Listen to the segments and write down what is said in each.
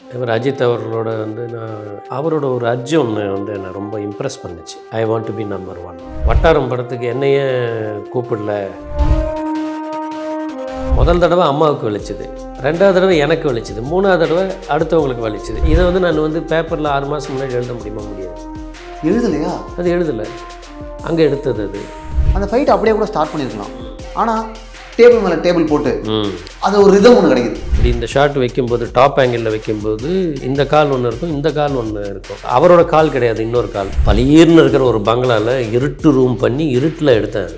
இவர் அஜித் அவர்களோட வந்து அவரோட ஒரு அர்ஜு ஒன்று வந்து என்னை ரொம்ப இம்ப்ரெஸ் பண்ணுச்சு. I want to be number one. Vattaram படத்துக்கு என்னையே கூப்பிடல. முதல் தடவை அம்மாவுக்கு வலிச்சுது, ரெண்டாவது தடவை எனக்கு வலிச்சுது, மூணாவது தடவை அடுத்தவங்களுக்கு வலிச்சுது. இதை வந்து நான் வந்து பேப்பரில் 6 மாதம் முன்னாடி எழுத முடியாது. எழுதலையா? அது எழுதலை, அங்கே எடுத்தது. அது அந்த ஃபைட் அப்படியே கூட ஸ்டார்ட் பண்ணியிருக்கலாம். ஆனால் டேபிள் மேலே டேபிள் போட்டு அது ஒரு ரிதம் ஒன்று கிடைக்குது. இப்படி இந்த ஷாட் வைக்கும்போது டாப் ஆங்கிளில் வைக்கும்போது இந்த கால் ஒன்று இருக்கும், இந்த கால் ஒன்று இருக்கும். அவரோட கால் கிடையாது, இன்னொரு கால். பளீர்னு இருக்கிற ஒரு பங்களாவில் இருட்டு ரூம் பண்ணி இருட்டில் எடுத்தேன்.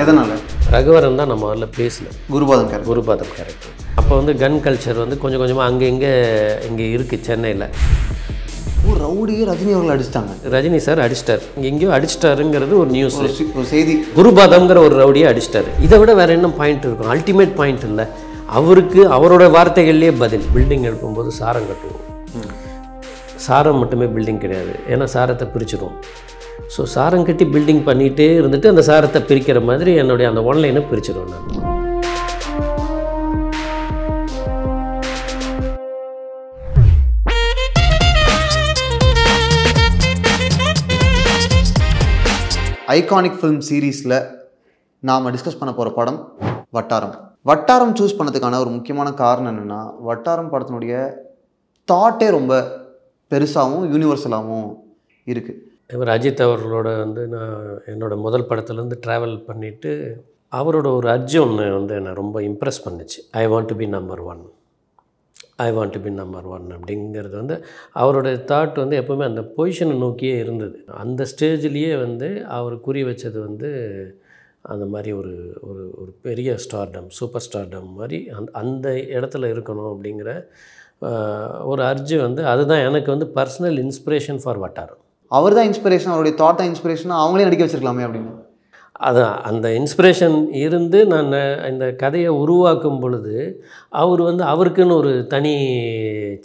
எதனால்? ரகுவரன் தான் நம்ம அதில் பேசல, குருபாதம் கேரக்டர். அப்போ வந்து கன் கல்ச்சர் வந்து கொஞ்சம் கொஞ்சமாக அங்கே இங்கே இருக்குது சென்னையில். ஒரு ரவுடியே ரஜினி அவர்கள் அடிச்சிட்டாங்க. ரஜினி சார் அடிச்சிட்டார், எங்கேயோ அடிச்சிட்டாருங்கிறது ஒரு நியூஸ், ஒரு செய்தி. குருபாதம்ங்கிற ஒரு ரவுடியை அடிச்சிட்டாரு. இதை விட வேறு என்ன பாயிண்ட் இருக்கும்? அல்டிமேட் பாயிண்ட் இல்லை அவருக்கு. அவரோட வார்த்தைகள்லேயே பதில். பில்டிங் எழுப்பும்போது சாரம் கட்டுவோம். சாரம் மட்டுமே பில்டிங் கிடையாது, ஏன்னா சாரத்தை பிரிச்சிடுவோம். ஸோ சாரம் கட்டி பில்டிங் பண்ணிகிட்டே இருந்துட்டு அந்த சாரத்தை பிரிக்கிற மாதிரி என்னுடைய அந்த ஒன்லைனை பிரிச்சிடுவேன் நான். ஐகானிக் ஃபிலிம் சீரீஸில் நாம் டிஸ்கஸ் பண்ண போகிற படம் வட்டாரம். வட்டாரம் சூஸ் பண்ணதுக்கான ஒரு முக்கியமான காரணம் என்னென்னா, வட்டாரம் படத்தினுடைய தாட்டே ரொம்ப பெருசாகவும் யூனிவர்சலாகவும் இருக்குது. இவர் அஜித் அவர்களோட வந்து நான் என்னோடய முதல் படத்துலேருந்து ட்ராவல் பண்ணிவிட்டு அவரோட ஒரு அர்ஜு ஒன்று வந்து என்னை ரொம்ப இம்ப்ரெஸ் பண்ணுச்சு. I want to be number one, I want to be number one அப்படிங்கிறது வந்து அவருடைய தாட் வந்து எப்போவுமே அந்த பொசிஷனை நோக்கியே இருந்தது. அந்த ஸ்டேஜ்லேயே வந்து அவர் குறி வச்சது வந்து அந்த மாதிரி ஒரு ஒரு ஒரு பெரிய ஸ்டார்டம், சூப்பர் ஸ்டார்டம் மாதிரி அந்த இடத்துல இருக்கணும் அப்படிங்கிற ஒரு அர்ஜு வந்து அதுதான் எனக்கு வந்து பர்சனல் இன்ஸ்பிரேஷன் ஃபார் வட்டாரம். அவர் தான் இன்ஸ்பிரேஷன், அவருடைய தாட் தான் இன்ஸ்பிரேஷன். அவங்களே நடிக்க வச்சிருக்கலாமே அப்படின்னு. அதான் அந்த இன்ஸ்பிரேஷன் இருந்து நான் இந்த கதையை உருவாக்கும் பொழுது அவர் வந்து அவருக்குன்னு ஒரு தனி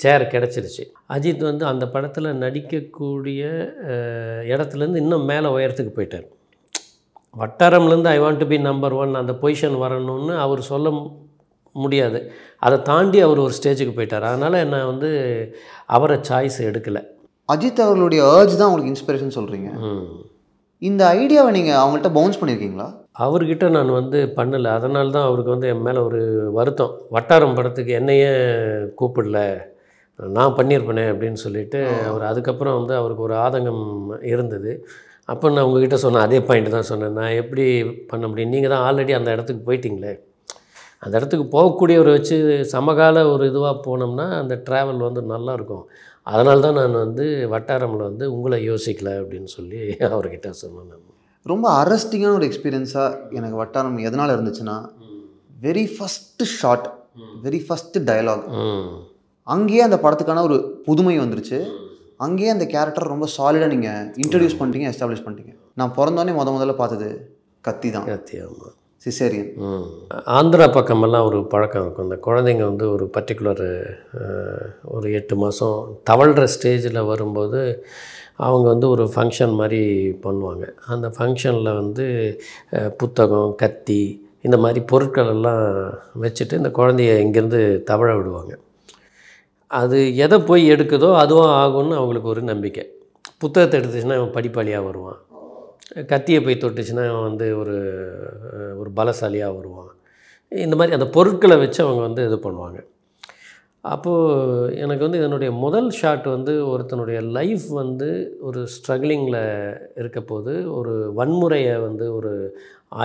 சேர் கிடச்சிருச்சு. அஜித் வந்து அந்த படத்தில் நடிக்கக்கூடிய இடத்துலேருந்து இன்னும் மேலே உயரத்துக்கு போயிட்டார். வட்டாரம்லேருந்து I want to be number one அந்த பொசிஷன் வரணும்னு அவர் சொல்ல முடியாது. அதை தாண்டி அவர் ஒரு ஸ்டேஜுக்கு போயிட்டார். அதனால் என்ன வந்து அவரை சாய்ஸ் எடுக்கலை. அஜித் அவர்களுடைய ஏர்ஜ் தான் உங்களுக்கு இன்ஸ்பிரேஷன் சொல்கிறீங்க. இந்த ஐடியாவை நீங்கள் அவங்கள்ட்ட பவுன்ஸ் பண்ணியிருக்கீங்களா? அவர்கிட்ட நான் வந்து பண்ணலை. அதனால தான் அவருக்கு வந்து என் மேலே ஒரு வருத்தம். வட்டாரம் படத்துக்கு என்னையே கூப்பிடல, நான் பண்ணியிருப்பேனே அப்படின்னு சொல்லிட்டு அவர் அதுக்கப்புறம் வந்து அவருக்கு ஒரு ஆதங்கம் இருந்தது. அப்போ நான் உங்ககிட்ட சொன்னேன், அதே பாயிண்ட் தான் சொன்னேன். நான் எப்படி பண்ண முடியும்? நீங்கள் தான் ஆல்ரெடி அந்த இடத்துக்கு போயிட்டீங்களே. அந்த இடத்துக்கு போகக்கூடியவரை வச்சு சமகால ஒரு இதுவாக போனோம்னா அந்த ட்ராவல் வந்து நல்லாயிருக்கும். அதனால தான் நான் வந்து வட்டாரமில் வந்து உங்களை யோசிக்கலை அப்படின்னு சொல்லி அவர்கிட்ட சொன்னேன். நான் ரொம்ப அரெஸ்டிங்கான ஒரு எக்ஸ்பீரியன்ஸாக எனக்கு வட்டாரம் எதனால் இருந்துச்சுன்னா, very first shot, very first dialogue, அங்கேயே அந்த படத்துக்கான ஒரு புதுமை வந்துருச்சு. அங்கேயே அந்த கேரக்டர் ரொம்ப சாலிடாக நீங்கள் இன்ட்ரடியூஸ் பண்ணிட்டீங்க, எஸ்டாப்ளிஷ் பண்ணிட்டீங்க. நான் பிறந்தோடனே முதல்ல பார்த்தது கத்தி தான். கத்தி, ஆமாம். சிசேரியன். ஆந்திரா பக்கமெல்லாம் ஒரு பழக்கம் இருக்கும். அந்த குழந்தைங்க வந்து ஒரு பர்டிகுலர் ஒரு 8 மாதம் தவழ்கிற ஸ்டேஜில் வரும்போது அவங்க வந்து ஒரு ஃபங்க்ஷன் மாதிரி பண்ணுவாங்க. அந்த ஃபங்க்ஷனில் வந்து புத்தகம், கத்தி, இந்த மாதிரி பொருட்கள் எல்லாம் வச்சுட்டு இந்த குழந்தைய இங்கேருந்து தவழ விடுவாங்க. அது எதை போய் எடுக்குதோ அதுவும் ஆகும்னு அவங்களுக்கு ஒரு நம்பிக்கை. புத்தகத்தை எடுத்துச்சுன்னா அவன் படிப்பாளியாக வருவான், கத்தியை போய் தொட்டுச்சுன்னா வந்து ஒரு பலசாலியாக வருவான். இந்த மாதிரி அந்த பொருட்களை வச்சு அவங்க வந்து இது பண்ணுவாங்க. அப்போது எனக்கு வந்து இதனுடைய முதல் ஷாட் வந்து ஒருத்தனுடைய லைஃப் வந்து ஒரு ஸ்ட்ரகிளிங்கில் இருக்க போது ஒரு வன்முறையை வந்து ஒரு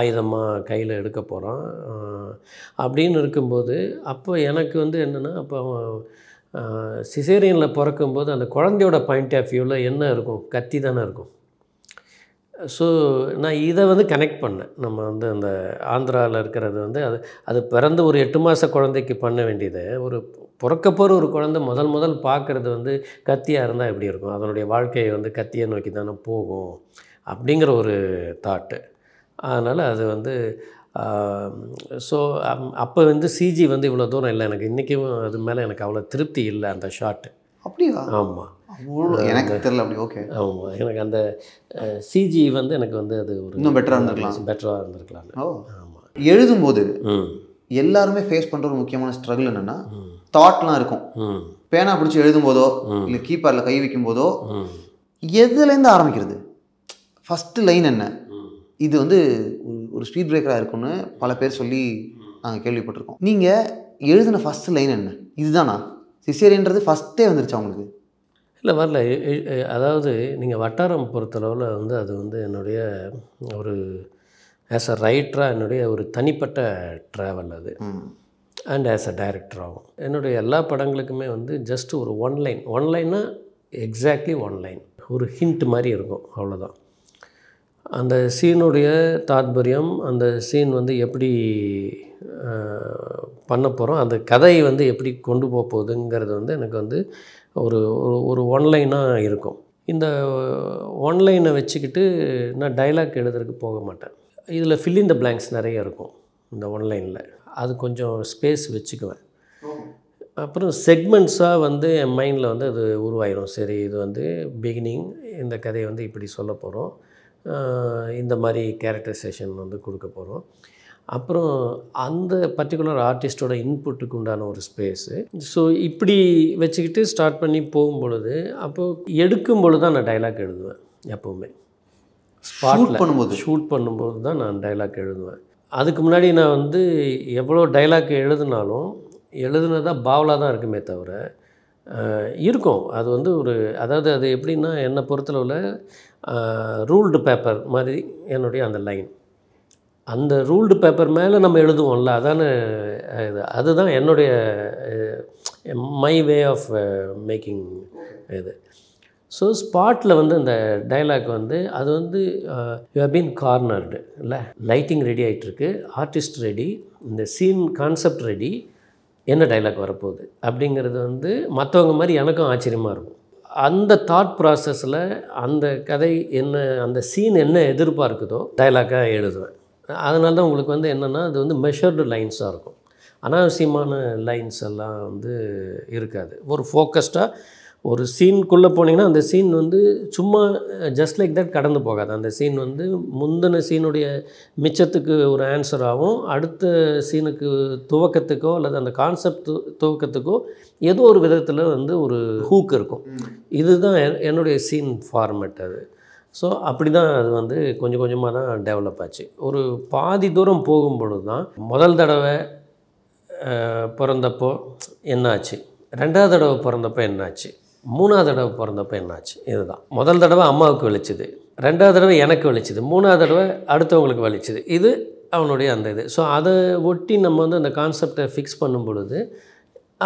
ஆயுதமாக கையில் எடுக்க போகிறான் அப்படின்னு இருக்கும்போது, அப்போ எனக்கு வந்து என்னென்னா, அப்போ சிசேரியனில் பிறக்கும்போது அந்த குழந்தையோட பாயிண்ட் ஆஃப் வியூவில் என்ன இருக்கும்? கத்தி தானே இருக்கும். ஸோ நான் இதை வந்து கனெக்ட் பண்ணேன். நம்ம வந்து அந்த ஆந்திராவில் இருக்கிறது வந்து அது பிறந்த ஒரு 8 மாத குழந்தைக்கு பண்ண வேண்டியதை ஒரு பிறக்க போகிற ஒரு குழந்தை முதல் பார்க்குறது வந்து கத்தியாக இருந்தால் எப்படி இருக்கும்? அதனுடைய வாழ்க்கையை வந்து கத்தியை நோக்கி தானே போகும் அப்படிங்கிற ஒரு தாட்டு. அதனால் அது வந்து ஸோ அப்போ வந்து சிஜி வந்து இவ்வளோ தூரம் இல்லை. எனக்கு இன்றைக்கும் அது மேலே எனக்கு அவ்வளோ திருப்தி இல்லை அந்த ஷாட்டு. அப்படியா? ஆமாம், எனக்கு தெரியல. அப்படி ஓகே. ஆமாம், எனக்கு அந்த சிஜி வந்து எனக்கு வந்து அது ஒரு இன்னும் பெட்டராக இருந்திருக்கலாம். ஆமாம். எழுதும்போது எல்லாருமே ஃபேஸ் பண்ணுற ஒரு முக்கியமான ஸ்ட்ரகிள் என்னென்னா, தாட்லாம் இருக்கும், பேனா பிடிச்சி எழுதும்போதோ இல்லை கீப்பேடில் கை வைக்கும் போதோ எதுலேருந்து ஆரம்பிக்கிறது, ஃபஸ்ட்டு லைன் என்ன, இது வந்து ஒரு ஸ்பீட் பிரேக்கராக இருக்குன்னு பல பேர் சொல்லி நாங்கள் கேள்விப்பட்டிருக்கோம். நீங்கள் எழுதின ஃபஸ்ட்டு லைன் என்ன, இதுதானா சிசேரியன்றது ஃபஸ்ட்டே வந்துருச்சு அவங்களுக்கு? இல்லை வரல. அதாவது நீங்கள் வட்டாரம் பொறுத்தளவில் வந்து அது வந்து என்னுடைய ஒரு ஆஸ் அ ரைட்டராக என்னுடைய ஒரு தனிப்பட்ட ட்ராவல் அது. அண்ட் ஆஸ் அ டைரக்டராகவும் என்னுடைய எல்லா படங்களுக்குமே வந்து ஜஸ்ட் ஒரு ஒன் லைன்னா எக்ஸாக்ட்லி ஒன் லைன், ஒரு ஹிண்ட் மாதிரி இருக்கும், அவ்வளோதான். அந்த சீனுடைய தாத்பரியம், அந்த சீன் வந்து எப்படி பண்ண போகிறோம், அந்த கதை வந்து எப்படி கொண்டு போக போகுதுங்கிறது வந்து எனக்கு வந்து ஒரு ஒரு ஒன்லைனாக இருக்கும். இந்த ஒன்லைனை வச்சுக்கிட்டு நான் டைலாக் எழுதுறதுக்கு போக மாட்டேன். இதில் ஃபில் இன் த பிளாங்க்ஸ் நிறைய இருக்கும் இந்த ஒன்லைனில், அது கொஞ்சம் ஸ்பேஸ் வச்சுக்குவேன். அப்புறம் செக்மெண்ட்ஸாக வந்து என் மைண்டில் வந்து அது உருவாயிடும். சரி, இது வந்து பிகினிங், இந்த கதையை வந்து இப்படி சொல்ல போகிறோம், இந்த மாதிரி கேரக்டரைசேஷன் வந்து கொடுக்க போகிறோம். அப்புறம் அந்த பர்டிகுலர் ஆர்டிஸ்டோட இன்புட்டுக்கு உண்டான ஒரு ஸ்பேஸு. ஸோ இப்படி வச்சுக்கிட்டு ஸ்டார்ட் பண்ணி போகும்பொழுது, அப்போது எடுக்கும் பொழுது தான் நான் டைலாக் எழுதுவேன். எப்போவுமே ஸ்பாட்டில் ஷூட் பண்ணும்போது தான் நான் டைலாக் எழுதுவேன். அதுக்கு முன்னாடி நான் வந்து எவ்வளோ டைலாக் எழுதுனதாக பாவலாக தான் இருக்குமே தவிர இருக்கும். அது வந்து அதாவது அது எப்படின்னா, என்னை பொறுத்தளவில் ரூல்டு பேப்பர் மாதிரி என்னுடைய அந்த லைன், அந்த ரூல்டு பேப்பர் மேலே நம்ம எழுதுவோம்ல, அதான இது. அதுதான் என்னுடைய மை வே ஆஃப் மேக்கிங் இது. ஸோ ஸ்பாட்டில் வந்து அந்த டைலாக் வந்து அது வந்து யூ ஹவ் பீன் கார்னர்டு இல்லை, லைட்டிங் ரெடி ஆகிட்டுருக்கு, ஆர்டிஸ்ட் ரெடி, இந்த சீன் கான்செப்ட் ரெடி, என்ன டைலாக் வரப்போகுது அப்படிங்கிறது வந்து மற்றவங்க மாதிரி எனக்கும் ஆச்சரியமாக இருக்கும். அந்த தாட் ப்ராசஸில் அந்த கதை என்ன, அந்த சீன் என்ன எதிர்பார்க்குதோ டைலாக்காக எழுதுவேன். அதனால தான் உங்களுக்கு வந்து என்னென்னா, அது வந்து மெஷர்டு லைன்ஸாக இருக்கும். அனாவசியமான லைன்ஸ் எல்லாம் வந்து இருக்காது. ஒரு ஃபோக்கஸ்டாக ஒரு சீனுக்குள்ளே போனீங்கன்னா அந்த சீன் வந்து சும்மா ஜஸ்ட் லைக் தட் கடந்து போகாது. அந்த சீன் வந்து முந்தின சீனுடைய மிச்சத்துக்கு ஒரு ஆன்சராகவும், அடுத்த சீனுக்கு துவக்கத்துக்கோ அல்லது அந்த கான்செப்ட் துவக்கத்துக்கோ ஏதோ ஒரு விதத்தில் வந்து ஒரு ஹூக் இருக்கும். இதுதான் என்னுடைய சீன் ஃபார்மேட் அது. ஸோ அப்படி தான் அது வந்து கொஞ்சம் கொஞ்சமாக தான் டெவலப் ஆச்சு. ஒரு பாதி தூரம் போகும்பொழுது தான் முதல் தடவை பிறந்தப்போ என்னாச்சு, ரெண்டாவது தடவை பிறந்தப்போ என்னாச்சு, மூணாவது தடவை பிறந்தப்போ என்னாச்சு. இதுதான் முதல் தடவை அம்மாவுக்கு வலிச்சுது, ரெண்டாவது தடவை எனக்கு வலிச்சுது, மூணாவது தடவை அடுத்தவங்களுக்கு வலிச்சுது. இது அவனுடைய அந்த இது. ஸோ அதை ஒட்டி நம்ம வந்து அந்த கான்செப்டை ஃபிக்ஸ் பண்ணும் பொழுது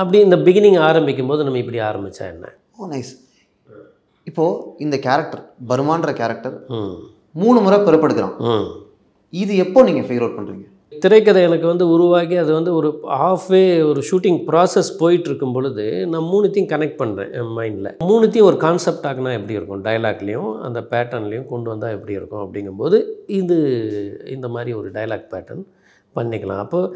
அப்படி இந்த பிகினிங் ஆரம்பிக்கும் போது நம்ம இப்படி ஆரம்பித்தா என்ன. ஓ நைஸ். இப்போது இந்த கேரக்டர் பர்மான்ற கேரக்டர் 3 முறை பிறப்பெடுக்கிறான். இது எப்போ நீங்கள் ஃபிகர் அவுட் பண்ணுறீங்க? திரைக்கதை எனக்கு வந்து உருவாகி அது வந்து ஒரு ஹாஃப்வே ஒரு ஷூட்டிங் ப்ராசஸ் போயிட்டுருக்கும் பொழுது நான் 3த்தையும் கனெக்ட் பண்ணுறேன் என் மைண்டில். 3த்தையும் ஒரு கான்செப்ட் ஆகினா எப்படி இருக்கும், டைலாக்லேயும் அந்த பேட்டர்ன்லேயும் கொண்டு வந்தால் எப்படி இருக்கும் அப்படிங்கும்போது இந்த மாதிரி ஒரு டைலாக் பேட்டர்ன் பண்ணிக்கலாம். அப்போது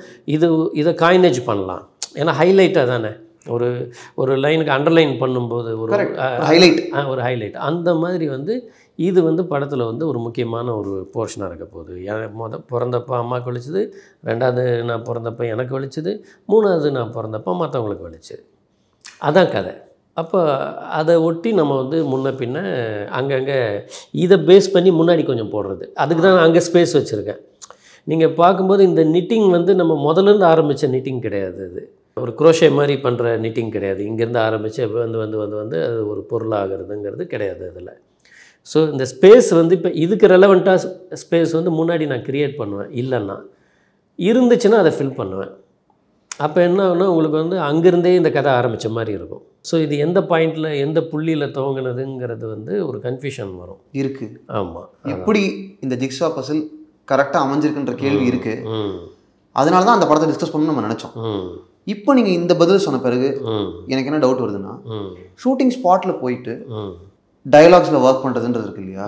இதை காயினேஜ் பண்ணலாம். ஏன்னா ஹைலைட்டாக தானே ஒரு லைனுக்கு அண்டர்லைன் பண்ணும்போது ஒரு ஹைலைட் அந்த மாதிரி வந்து இது வந்து படத்தில் வந்து ஒரு முக்கியமான ஒரு போர்ஷனாக இருக்க போகுது. பிறந்தப்போ அம்மாவுக்கு வலிச்சுது, ரெண்டாவது நான் பிறந்தப்போ எனக்கு வலிச்சுது, மூணாவது நான் பிறந்தப்போ மற்றவங்களுக்கு வலிச்சுது. அதான் கதை. அப்போ அதை ஒட்டி நம்ம வந்து முன்ன பின்ன அங்கங்கே இதை பேஸ் பண்ணி முன்னாடி கொஞ்சம் போடுறது. அதுக்கு தான் அங்கே ஸ்பேஸ் வச்சுருக்கேன். நீங்கள் பார்க்கும்போது இந்த நிட்டிங் வந்து நம்ம முதலேருந்து ஆரம்பித்த நிட்டிங் கிடையாது. அது ஒரு குரோஷே மாதிரி பண்ணுற நிட்டிங் கிடையாது. இங்கேருந்து ஆரம்பித்து வந்து அது ஒரு பொருளாகிறதுங்கிறது கிடையாது அதில். ஸோ இந்த ஸ்பேஸ் வந்து இப்போ இதுக்கு ரெலவெண்ட்டாக ஸ்பேஸ் வந்து முன்னாடி நான் க்ரியேட் பண்ணுவேன். இல்லைன்னா இருந்துச்சுன்னா அதை ஃபில் பண்ணுவேன். அப்போ என்ன ஆகுனா உங்களுக்கு வந்து அங்கேருந்தே இந்த கதை ஆரம்பித்த மாதிரி இருக்கும். ஸோ இது எந்த பாயிண்டில் எந்த புள்ளியில் துவங்கினதுங்கிறது வந்து ஒரு கன்ஃபியூஷன் வரும் இருக்குது. ஆமாம், எப்படி இந்த ஜிக்ஸா பசில் கரெக்டாக அமைஞ்சிருக்குன்ற கேள்வி இருக்குது. அதனால தான் அந்த படத்தை டிஸ்கஸ் பண்ணணும்னு நம்ம நினச்சோம். இப்போ நீங்கள் இந்த பதில் சொன்ன பிறகு எனக்கு என்ன டவுட் வருதுன்னா, ஷூட்டிங் ஸ்பாட்டில் போயிட்டு டயலாக்ஸில் ஒர்க் பண்ணுறதுன்றது இருக்கு இல்லையா,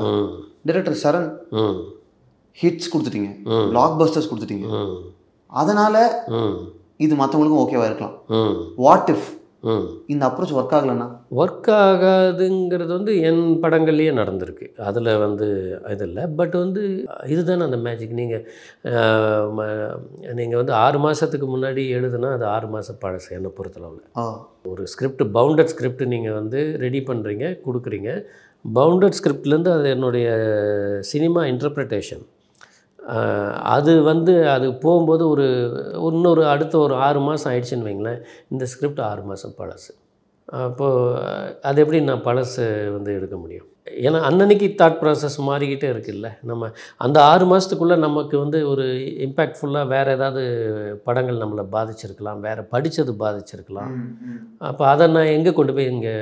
டைரக்டர் சரண் ஹிட்ஸ் கொடுத்துட்டீங்க, பிளாக் பஸ்டர்ஸ் கொடுத்துட்டீங்க, அதனால் இது மற்றவங்களுக்கும் ஓகேவா இருக்கலாம். வாட் இஃப் இந்த அப்ரோச் ஒர்க் ஆகலைன்னா? ஒர்க் ஆகாதுங்கிறது வந்து என் படங்கள்லேயே நடந்திருக்கு. அதில் வந்து இது இல்லை. பட் வந்து இதுதானே அந்த மேஜிக். நீங்கள் வந்து 6 மாதத்துக்கு முன்னாடி எழுதுனா அது 6 மாதம் பழசு என்னை பொறுத்தளவில். ஒரு ஸ்கிரிப்ட், பவுண்டட் ஸ்கிரிப்ட் நீங்கள் வந்து ரெடி பண்ணுறீங்க, கொடுக்குறீங்க. பவுண்டட் ஸ்கிரிப்ட்லேருந்து அது என்னுடைய சினிமா இன்டர்பிரிட்டேஷன். அது வந்து அது போகும்போது இன்னொரு அடுத்த ஒரு 6 மாதம் ஆயிடுச்சுன்னு வைங்களேன், இந்த ஸ்கிரிப்ட் 6 மாதம் பழசு. அப்போது அது எப்படி நான் பழசு வந்து எடுக்க முடியும்? ஏன்னா அன்னன்னைக்கு தாட் ப்ராசஸ் மாறிக்கிட்டே இருக்குல்ல. நம்ம அந்த 6 மாதத்துக்குள்ளே நமக்கு வந்து ஒரு இம்பேக்ட்ஃபுல்லாக வேறு ஏதாவது படங்கள் நம்மளை பாதிச்சிருக்கலாம், வேறு படித்தது பாதிச்சிருக்கலாம். அப்போ அதை நான் எங்கே கொண்டு போய் இங்கே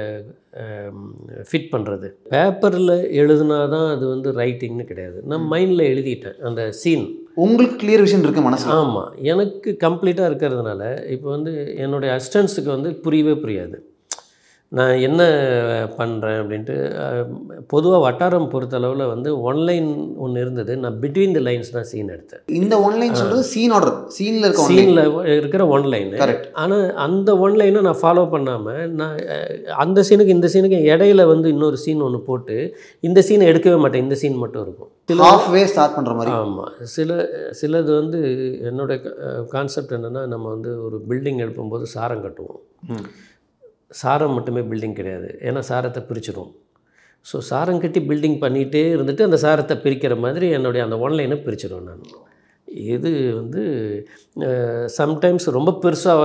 ஃபிட் பண்ணுறது? பேப்பரில் எழுதுனா தான் அது வந்து ரைட்டிங்னு கிடையாது. நான் மைண்டில் எழுதிட்டேன் அந்த சீன். உங்களுக்கு கிளியர் விஷன் இருக்குது மனசில்? ஆமாம், எனக்கு கம்ப்ளீட்டாக இருக்கிறதுனால இப்போ வந்து என்னுடைய அசிஸ்டன்ஸுக்கு வந்து புரியவே புரியாது நான் என்ன பண்ணுறேன் அப்படின்ட்டு. பொதுவாக வட்டாரம் பொறுத்தளவில் வந்து ஒன்லைன் ஒன்று இருந்தது. நான் பிட்வீன் தி லைன்ஸ் தான் சீன் எடுத்தேன். இந்த ஒன்லைன் சொல்கிறது சீன் ஆர்டர், சீனில் இருக்கிற ஒன்லைன். ஆனால் அந்த ஒன்லைனை நான் ஃபாலோ பண்ணாமல் நான் அந்த சீனுக்கு இந்த சீனுக்கு இடையில வந்து இன்னொரு சீன் ஒன்று போட்டு இந்த சீனை எடுக்கவே மாட்டேன். இந்த சீன் மட்டும் இருக்கும். ஹாஃப்வே ஸ்டார்ட் பண்ணுற மாதிரி. ஆமாம். சிலது வந்து என்னோட கான்செப்ட் என்னென்னா, நம்ம வந்து ஒரு பில்டிங் எழுப்பும்போது சாரம் கட்டுவோம். சாரம் மட்டுமே பில்டிங் கிடையாது. ஏன்னா சாரத்தை பிரிச்சிடும். ஸோ சாரம் கட்டி பில்டிங் பண்ணிகிட்டே இருந்துட்டு அந்த சாரத்தை பிரிக்கிற மாதிரி என்னுடைய அந்த ஒன்லைனை பிரிச்சிடுவேன் நான். இது வந்து சம்டைம்ஸ் ரொம்ப பெருசாக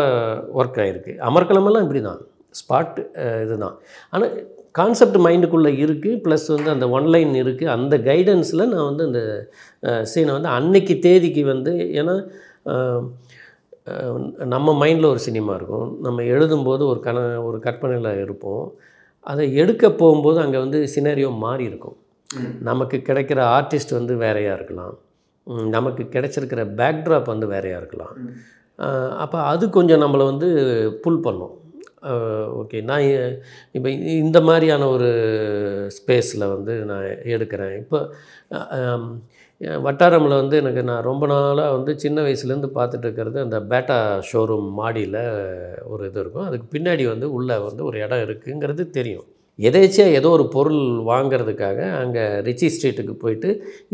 ஒர்க் ஆகிருக்கு. அமர்க்கலமெல்லாம் இப்படி தான், ஸ்பாட் இது தான். ஆனால் கான்செப்ட் மைண்டுக்குள்ளே இருக்குது, ப்ளஸ் வந்து அந்த ஒன்லைன் இருக்குது. அந்த கைடன்ஸில் நான் வந்து அந்த சீனை வந்து அன்னைக்கு தேதிக்கு வந்து, ஏன்னா நம்ம மைண்டில் ஒரு சினிமா இருக்கும், நம்ம எழுதும்போது ஒரு கற்பனையில் இருப்போம். அதை எடுக்க போகும்போது அங்கே வந்து சினாரியோ மாறி இருக்கும். நமக்கு கிடைக்கிற ஆர்டிஸ்ட் வந்து வேறையாக இருக்கலாம், நமக்கு கிடைச்சிருக்கிற பேக்ட்ராப் வந்து வேறையாக இருக்கலாம். அப்போ அது கொஞ்சம் நம்மளை வந்து புல் பண்ணும். ஓகே, நான் இப்போ இந்த மாதிரியான ஒரு ஸ்பேஸில் வந்து நான் எடுக்கிறேன். இப்போ வட்டாரமில் வந்து நான் ரொம்ப நாளாக வந்து சின்ன வயசுலேருந்து பார்த்துட்டு இருக்கிறது அந்த பேட்டா ஷோரூம் மாடியில் ஒரு இது இருக்கும். அதுக்கு பின்னாடி வந்து உள்ளே வந்து ஒரு இடம் இருக்குங்கிறது தெரியும். எதேச்சியாக ஏதோ ஒரு பொருள் வாங்கிறதுக்காக அங்கே ரிச்சி ஸ்ட்ரீட்டுக்கு போயிட்டு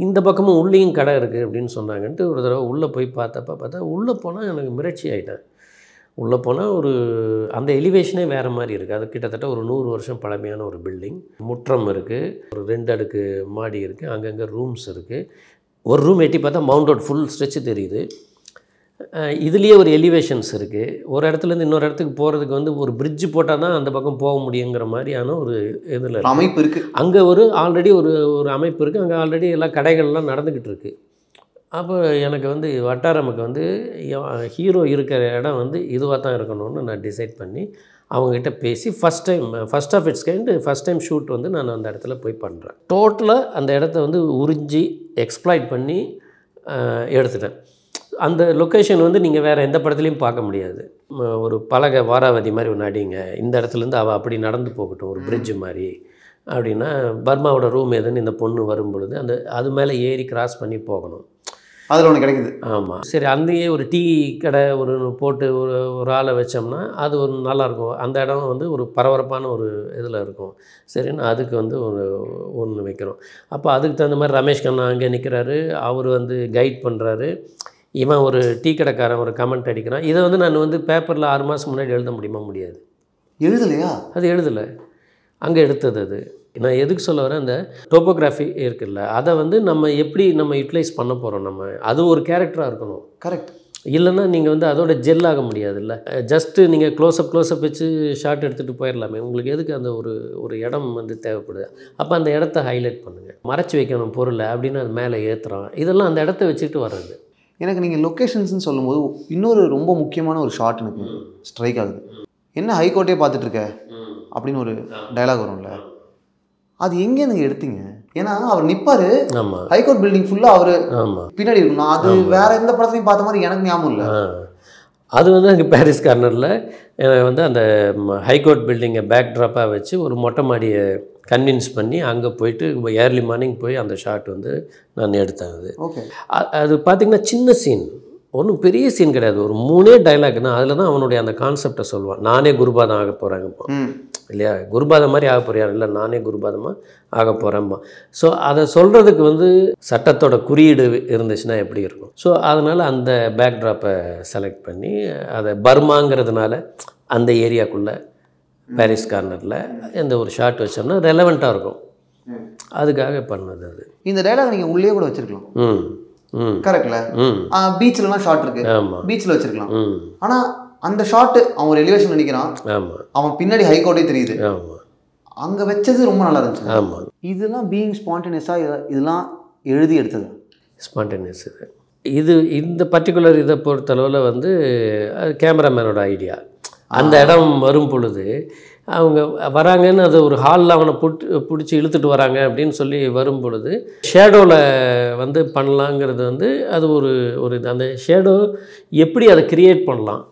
இந்த பக்கமும் உள்ளேயும் கடை இருக்குது அப்படின்னு சொன்னாங்கன்ட்டு ஒரு தடவை உள்ளே போய் பார்த்தா உள்ளே போனால் எனக்கு மிரட்சி ஆகிட்டேன். உள்ளே போனால் அந்த எலிவேஷனே வேறு மாதிரி இருக்குது. அது கிட்டத்தட்ட ஒரு 100 வருஷம் பழமையான ஒரு பில்டிங். முற்றம் இருக்குது, ஒரு 2 அடுக்கு மாடி இருக்குது, அங்கங்கே ரூம்ஸ் இருக்குது. ஒரு ரூம் எட்டி பார்த்தா மவுண்ட் ரோட் ஃபுல் ஸ்ட்ரெச்சு தெரியுது. இதுலேயே ஒரு எலிவேஷன்ஸ் இருக்குது. ஒரு இடத்துலேருந்து இன்னொரு இடத்துக்கு போகிறதுக்கு வந்து ஒரு பிரிட்ஜ் போட்டால் தான் அந்த பக்கம் போக முடியுங்கிற மாதிரியான ஒரு இதில் அமைப்பு இருக்குது. அங்கே ஆல்ரெடி ஒரு அமைப்பு இருக்குது. அங்கே ஆல்ரெடி எல்லா கடைகள்லாம் நடந்துக்கிட்டு இருக்குது. அப்போ எனக்கு வந்து வட்டாரமுக்கு வந்து ஹீரோ இருக்கிற இடம் வந்து இதுவாக தான் இருக்கணும்னு நான் டிசைட் பண்ணி அவங்ககிட்ட பேசி first of its kind first time shoot வந்து நான் அந்த இடத்துல போய் பண்ணுறேன். டோட்டலாக அந்த இடத்த வந்து உறிஞ்சி எக்ஸ்ப்ளாய்ட் பண்ணி எடுத்துட்டேன். அந்த லொக்கேஷன் வந்து நீங்கள் வேறு எந்த படத்துலையும் பார்க்க முடியாது. ஒரு பலகை வாராவதி மாதிரி ஒன்று அடிங்க, இந்த இடத்துலேருந்து அவள் அப்படி நடந்து போகட்டும் ஒரு பிரிட்ஜு மாதிரி அப்படின்னா, பர்மாவோட ரூம் எதுன்னு இந்த பொண்ணு வரும்பொழுது அது மேலே ஏறி கிராஸ் பண்ணி போகணும். அதில் ஒன்று கிடைக்குது. ஆமாம், சரி, அங்கேயே ஒரு டீ கடை போட்டு ஒரு ஆளை வச்சோம்னா அது ஒரு நல்லாயிருக்கும். அந்த இடம் வந்து ஒரு பரபரப்பான ஒரு இதில் இருக்கும். சரின்னு அதுக்கு வந்து ஒன்று வைக்கிறோம். அப்போ அதுக்கு தகுந்த மாதிரி ரமேஷ் கண்ணா அங்கே நிற்கிறாரு, அவர் வந்து கைட் பண்ணுறாரு. இவன் ஒரு டீ கடைக்காரன் ஒரு கமெண்ட் அடிக்கிறான். இதை வந்து நான் வந்து பேப்பரில் 6 மாதம் முன்னாடி எழுத முடியாது. எழுதலையா? அது எழுதலை, அங்கே எடுத்தது. அது நான் எதுக்கு சொல்ல வரேன், அந்த டோப்போகிராஃபி இருக்குல்ல, அதை வந்து நம்ம எப்படி யூட்டிலைஸ் பண்ண போகிறோம். அது ஒரு கேரக்டராக இருக்கணும். கரெக்ட். இல்லைன்னா நீங்கள் வந்து அதோட ஜெல் ஆக முடியாதுல்ல. ஜஸ்ட்டு நீங்கள் க்ளோஸ்அப் வச்சு ஷார்ட் எடுத்துகிட்டு போயிடலாமே. உங்களுக்கு எதுக்கு அந்த ஒரு இடம் வந்து தேவைப்படுது. அப்போ அந்த இடத்த ஹைலைட் பண்ணுங்கள். மறைச்சி வைக்கணும் பொருளை அப்படின்னு அது மேலே ஏற்றுறோம். இதெல்லாம் அந்த இடத்த வச்சுக்கிட்டு வர்றது. எனக்கு நீங்கள் லொக்கேஷன்ஸ்னு சொல்லும்போது இன்னொரு ரொம்ப முக்கியமான ஒரு ஷார்ட் எனக்கு ஸ்ட்ரைக் ஆகுது. என்ன ஹைகோர்ட்டே பார்த்துட்ருக்க அப்படின்னு ஒரு டைலாக் வரும்ல, அது எங்கே நீங்கள் எடுத்தீங்க? ஏன்னா அவர் நிற்பார், ஹைகோர்ட் பில்டிங் ஃபுல்லாக அவர் பின்னாடி இருக்கணும். அது வேறு எந்த படத்துலையும் பார்த்த மாதிரி எனக்கு ஞாபகம் இல்லை. அது வந்து அங்கே பாரிஸ் கார்னரில் வந்து அந்த ஹைகோர்ட் பில்டிங்கை பேக் ட்ராப்பாக வச்சு ஒரு மொட்டை மாடியை கன்வின்ஸ் பண்ணி அங்கே போயிட்டு ஏர்லி மார்னிங் போய் அந்த ஷாட் வந்து நான் எடுத்தேன். அது பார்த்திங்கன்னா சின்ன சீன், ஒன்றும் பெரிய சீன் கிடையாது, ஒரு 3 டைலாக்னா அதில் தான் அவனுடைய அந்த கான்செப்டை சொல்லுவான். நானே குருபாதம் ஆக போகிறாங்கப்பா இல்லையா, குருபாதம் மாதிரி ஆக போறியா, இல்லை நானே குருபாதமாக ஆக போகிறேம்மா. ஸோ அதை சொல்கிறதுக்கு வந்து சட்டத்தோட குறியீடு இருந்துச்சுன்னா எப்படி இருக்கும். ஸோ அதனால் அந்த பேக்ட்ராப்பை செலக்ட் பண்ணி அதை பர்மாங்கிறதுனால அந்த ஏரியாக்குள்ளே பாரிஸ் கார்னரில் எந்த ஒரு ஷாட் வச்சோம்னா ரெலவெண்ட்டாக இருக்கும், அதுக்காக பண்ணது அது. இந்த டைலாக் நீங்கள் உள்ளே கூட வச்சுருக்கலாம். கரெக்ட்ல. பீச்லலாம் ஷாட் இருக்கு, பீச்சில் வச்சிருக்கலாம். ஆனால் அந்த ஷாட்டு அவன் ஒரு எலிவேஷன் நினைக்கிறான், அவன் பின்னாடி ஹைகோர்ட்டே தெரியுது, அங்கே வச்சது ரொம்ப நல்லா இருந்துச்சு. இதெல்லாம் பீயிங் ஸ்பான்டேனியஸாக இதெல்லாம் எழுதி எடுத்தது ஸ்பான்டேனியஸ். இது இந்த பர்டிகுலர் இதை பொறுத்தளவில் வந்து கேமராமேனோட ஐடியா. அந்த இடம் வரும் பொழுது அவங்க வராங்கன்னு அது ஒரு ஹாலில் அவனை பிடிச்சி இழுத்துட்டு வராங்க அப்படின்னு சொல்லி வரும் பொழுது ஷேடோவில் வந்து பண்ணலாங்கிறது வந்து அது ஒரு அந்த ஷேடோ எப்படி அதை க்ரியேட் பண்ணலாம்,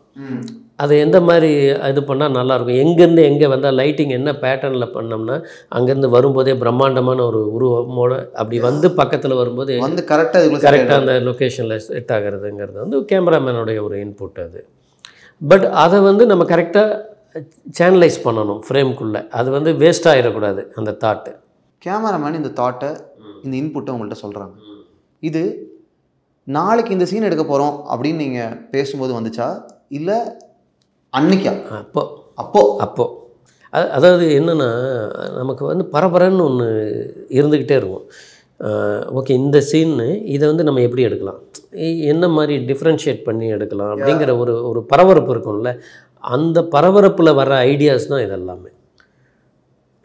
அதை எந்த மாதிரி இது பண்ணால் நல்லாயிருக்கும், எங்கேருந்து எங்கே வந்தால் லைட்டிங் என்ன பேட்டர்னில் பண்ணோம்னா அங்கேருந்து வரும்போதே பிரம்மாண்டமான ஒரு உருவமோட அப்படி வந்து பக்கத்தில் வரும்போது வந்து கரெக்டாக அந்த லொக்கேஷனில் செட் ஆகிறதுங்கிறது வந்து கேமராமேனுடைய ஒரு இன்புட் அது. பட் அதை வந்து நம்ம கரெக்டாக சேனலைஸ் பண்ணணும் ஃப்ரேம்குள்ளே, அது வந்து வேஸ்ட் ஆகிடக்கூடாது அந்த தாட்டு. கேமராமேன் இந்த தாட்டை இந்த இன்புட்டை உங்கள்கிட்ட சொல்கிறாங்க, இது நாளைக்கு இந்த சீன் எடுக்க போகிறோம் அப்படின்னு நீங்கள் பேசும்போது வந்துச்சா இல்லை அன்னைக்கா? அப்போ அதாவது என்னென்னா நமக்கு வந்து பரபரன்னு ஒன்று இருந்துக்கிட்டே இருக்கும். ஓகே இந்த சீன்னு இதை வந்து நம்ம எப்படி எடுக்கலாம், என்ன மாதிரி டிஃப்ரென்ஷியேட் பண்ணி எடுக்கலாம் அப்படிங்கிற ஒரு பரபரப்பு இருக்கும்ல, அந்த பரபரப்பில் வர ஐடியாஸ் தான் இதெல்லாமே.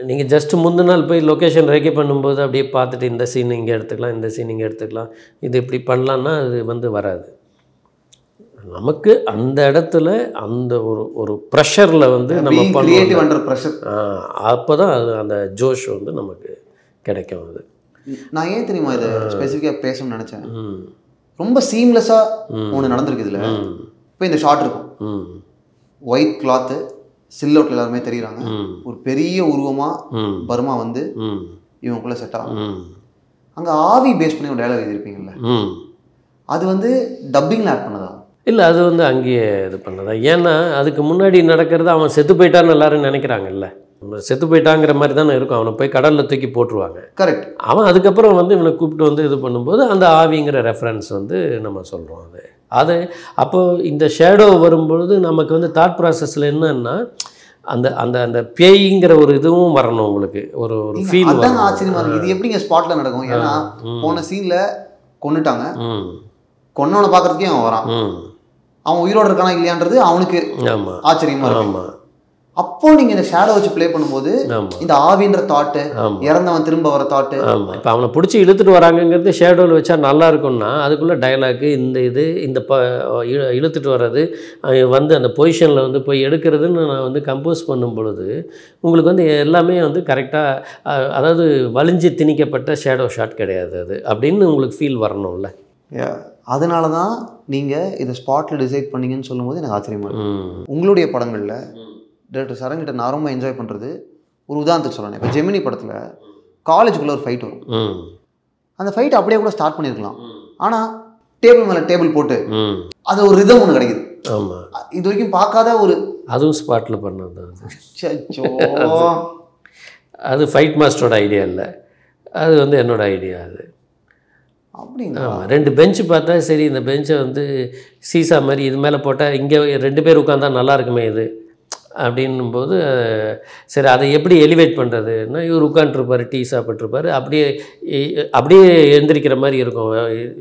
நீங்கள் ஜஸ்ட்டு முந்தின நாள் போய் லொக்கேஷன் ரெக்கி பண்ணும்போது அப்படியே பார்த்துட்டு இந்த சீன் இங்கே எடுத்துக்கலாம், இந்த சீன் இங்கே எடுத்துக்கலாம், இது இப்படி பண்ணலான்னா அது வந்து வராது. நமக்கு அந்த இடத்துல அந்த ஒரு ப்ரெஷரில் வந்து நம்ம பண்ணுவோம், அப்போ தான் அது அந்த ஜோஷ் வந்து நமக்கு கிடைக்கும். அது நான் ஏன் தெரியுமா இதை ஸ்பெசிஃபிக்காக பேசணும்னு நினச்சேன், ரொம்ப சீம்லெஸ்ஸாக ஒன்று நடந்திருக்கு இதில். இப்போ இந்த ஷார்ட் இருக்கும், ஒயிட் கிளாத்து, சில்லவுட்டில் எல்லாருமே தெரியுறாங்க, ஒரு பெரிய உருவமாக பர்மா வந்து இவங்களுக்குள்ளே செட் ஆகும். அங்கே ஆவி பேஸ் பண்ணி ஒரு டயலாக் எழுதியிருப்பீங்கல்ல, அது வந்து டப்பிங்கில் ஆட் பண்ணதா இல்லை அது வந்து அங்கேயே இது பண்ணதா? ஏன்னா அதுக்கு முன்னாடி நடக்கிறது அவன் செத்து போயிட்டான்னு எல்லாரும் நினைக்கிறாங்கல்ல, செத்து போயிட்டாங்கிற மாதிரி தானே இருக்கும், அவனை போய் கடலில் தூக்கி போட்டுருவாங்க. கரெக்ட். அவன் அதுக்கப்புறம் வந்து இவனை கூப்பிட்டு வந்து இது பண்ணும்போது அந்த ஆவிங்கிற ரெஃபரன்ஸ் வந்து நம்ம சொல்கிறோம். அது அப்போது இந்த ஷேடோ வரும்பொழுது நமக்கு வந்து தாட் ப்ராசஸில் என்னன்னா அந்த அந்த அந்த பேய்ங்கிற ஒரு இதுவும் வரணும், உங்களுக்கு ஒரு ஃபீல். அதான் ஆச்சரியமா இருக்குது, இது எப்படிங்க ஸ்பாட்டில் நடக்கும்? ஏன்னா போன சீனில் கொண்டுட்டாங்க, கொன்னவனை பார்க்குறதுக்கே அவன் வரான், அவன் உயிரோடு இருக்கானா இல்லையான்றது அவனுக்கு ஆச்சரியமா இருக்கு. அப்போ நீங்க இந்த ஷேடோ வச்சு ப்ளே பண்ணும்போது இந்த ஆவின்ற தாட்டு, இறந்தவன் திரும்ப வர தாட்டு, இப்போ அவனை பிடிச்சி இழுத்துட்டு வராங்கங்கிறது ஷேடோவில் வச்சா நல்லா இருக்கும்னா அதுக்குள்ளே டைலாக்கு இந்த இந்த இழுத்துட்டு வர்றது வந்து அந்த பொசிஷனில் வந்து போய் எடுக்கிறதுன்னு நான் வந்து கம்போஸ் பண்ணும் பொழுது உங்களுக்கு வந்து எல்லாமே வந்து கரெக்டாக, அதாவது வலிஞ்சு திணிக்கப்பட்ட ஷேடோ ஷாட் கிடையாது அது அப்படின்னு உங்களுக்கு ஃபீல் வரணும்ல. அதனால தான் நீங்கள் இதை ஸ்பாட்டில் டிசைட் பண்ணீங்கன்னு சொல்லும்போது எனக்கு ஆச்சரியமா இருக்கு. உங்களுடைய படங்களில் டேரக்டர் சரங்கிட்ட நான் ரொம்ப என்ஜாய் பண்ணுறது, ஒரு உதாரணத்துக்கு சொல்லணும், இப்போ ஜெமினி படத்தில் காலேஜுக்குள்ளே ஒரு ஃபைட் வரும், அந்த ஃபைட் அப்படியே கூட ஸ்டார்ட் பண்ணியிருக்கலாம், ஆனால் டேபிள் மேலே டேபிள் போட்டு அது ஒரு ரிதம் ஒன்று கிடைக்குது. இது வரைக்கும் பார்க்காத ஒரு, அதுவும் ஸ்பாட்டில் பண்ணது. அது ஃபைட் மாஸ்டரோட ஐடியா இல்லை, அது வந்து என்னோட ஐடியா. அது அப்படிங்களா? 2 பெஞ்சு பார்த்தா சரி இந்த பெஞ்சை வந்து சீசா மாதிரி இது மேலே போட்டால் இங்கே 2 பேர் உட்காந்தா நல்லா இருக்குமே இது அப்படின்னும்போது சரி அதை எப்படி எலிவேட் பண்ணுறதுன்னா இவர் உட்காந்துருப்பார், டீ சாப்பிட்ருப்பார், அப்படியே எந்திரிக்கிற மாதிரி இருக்கும்,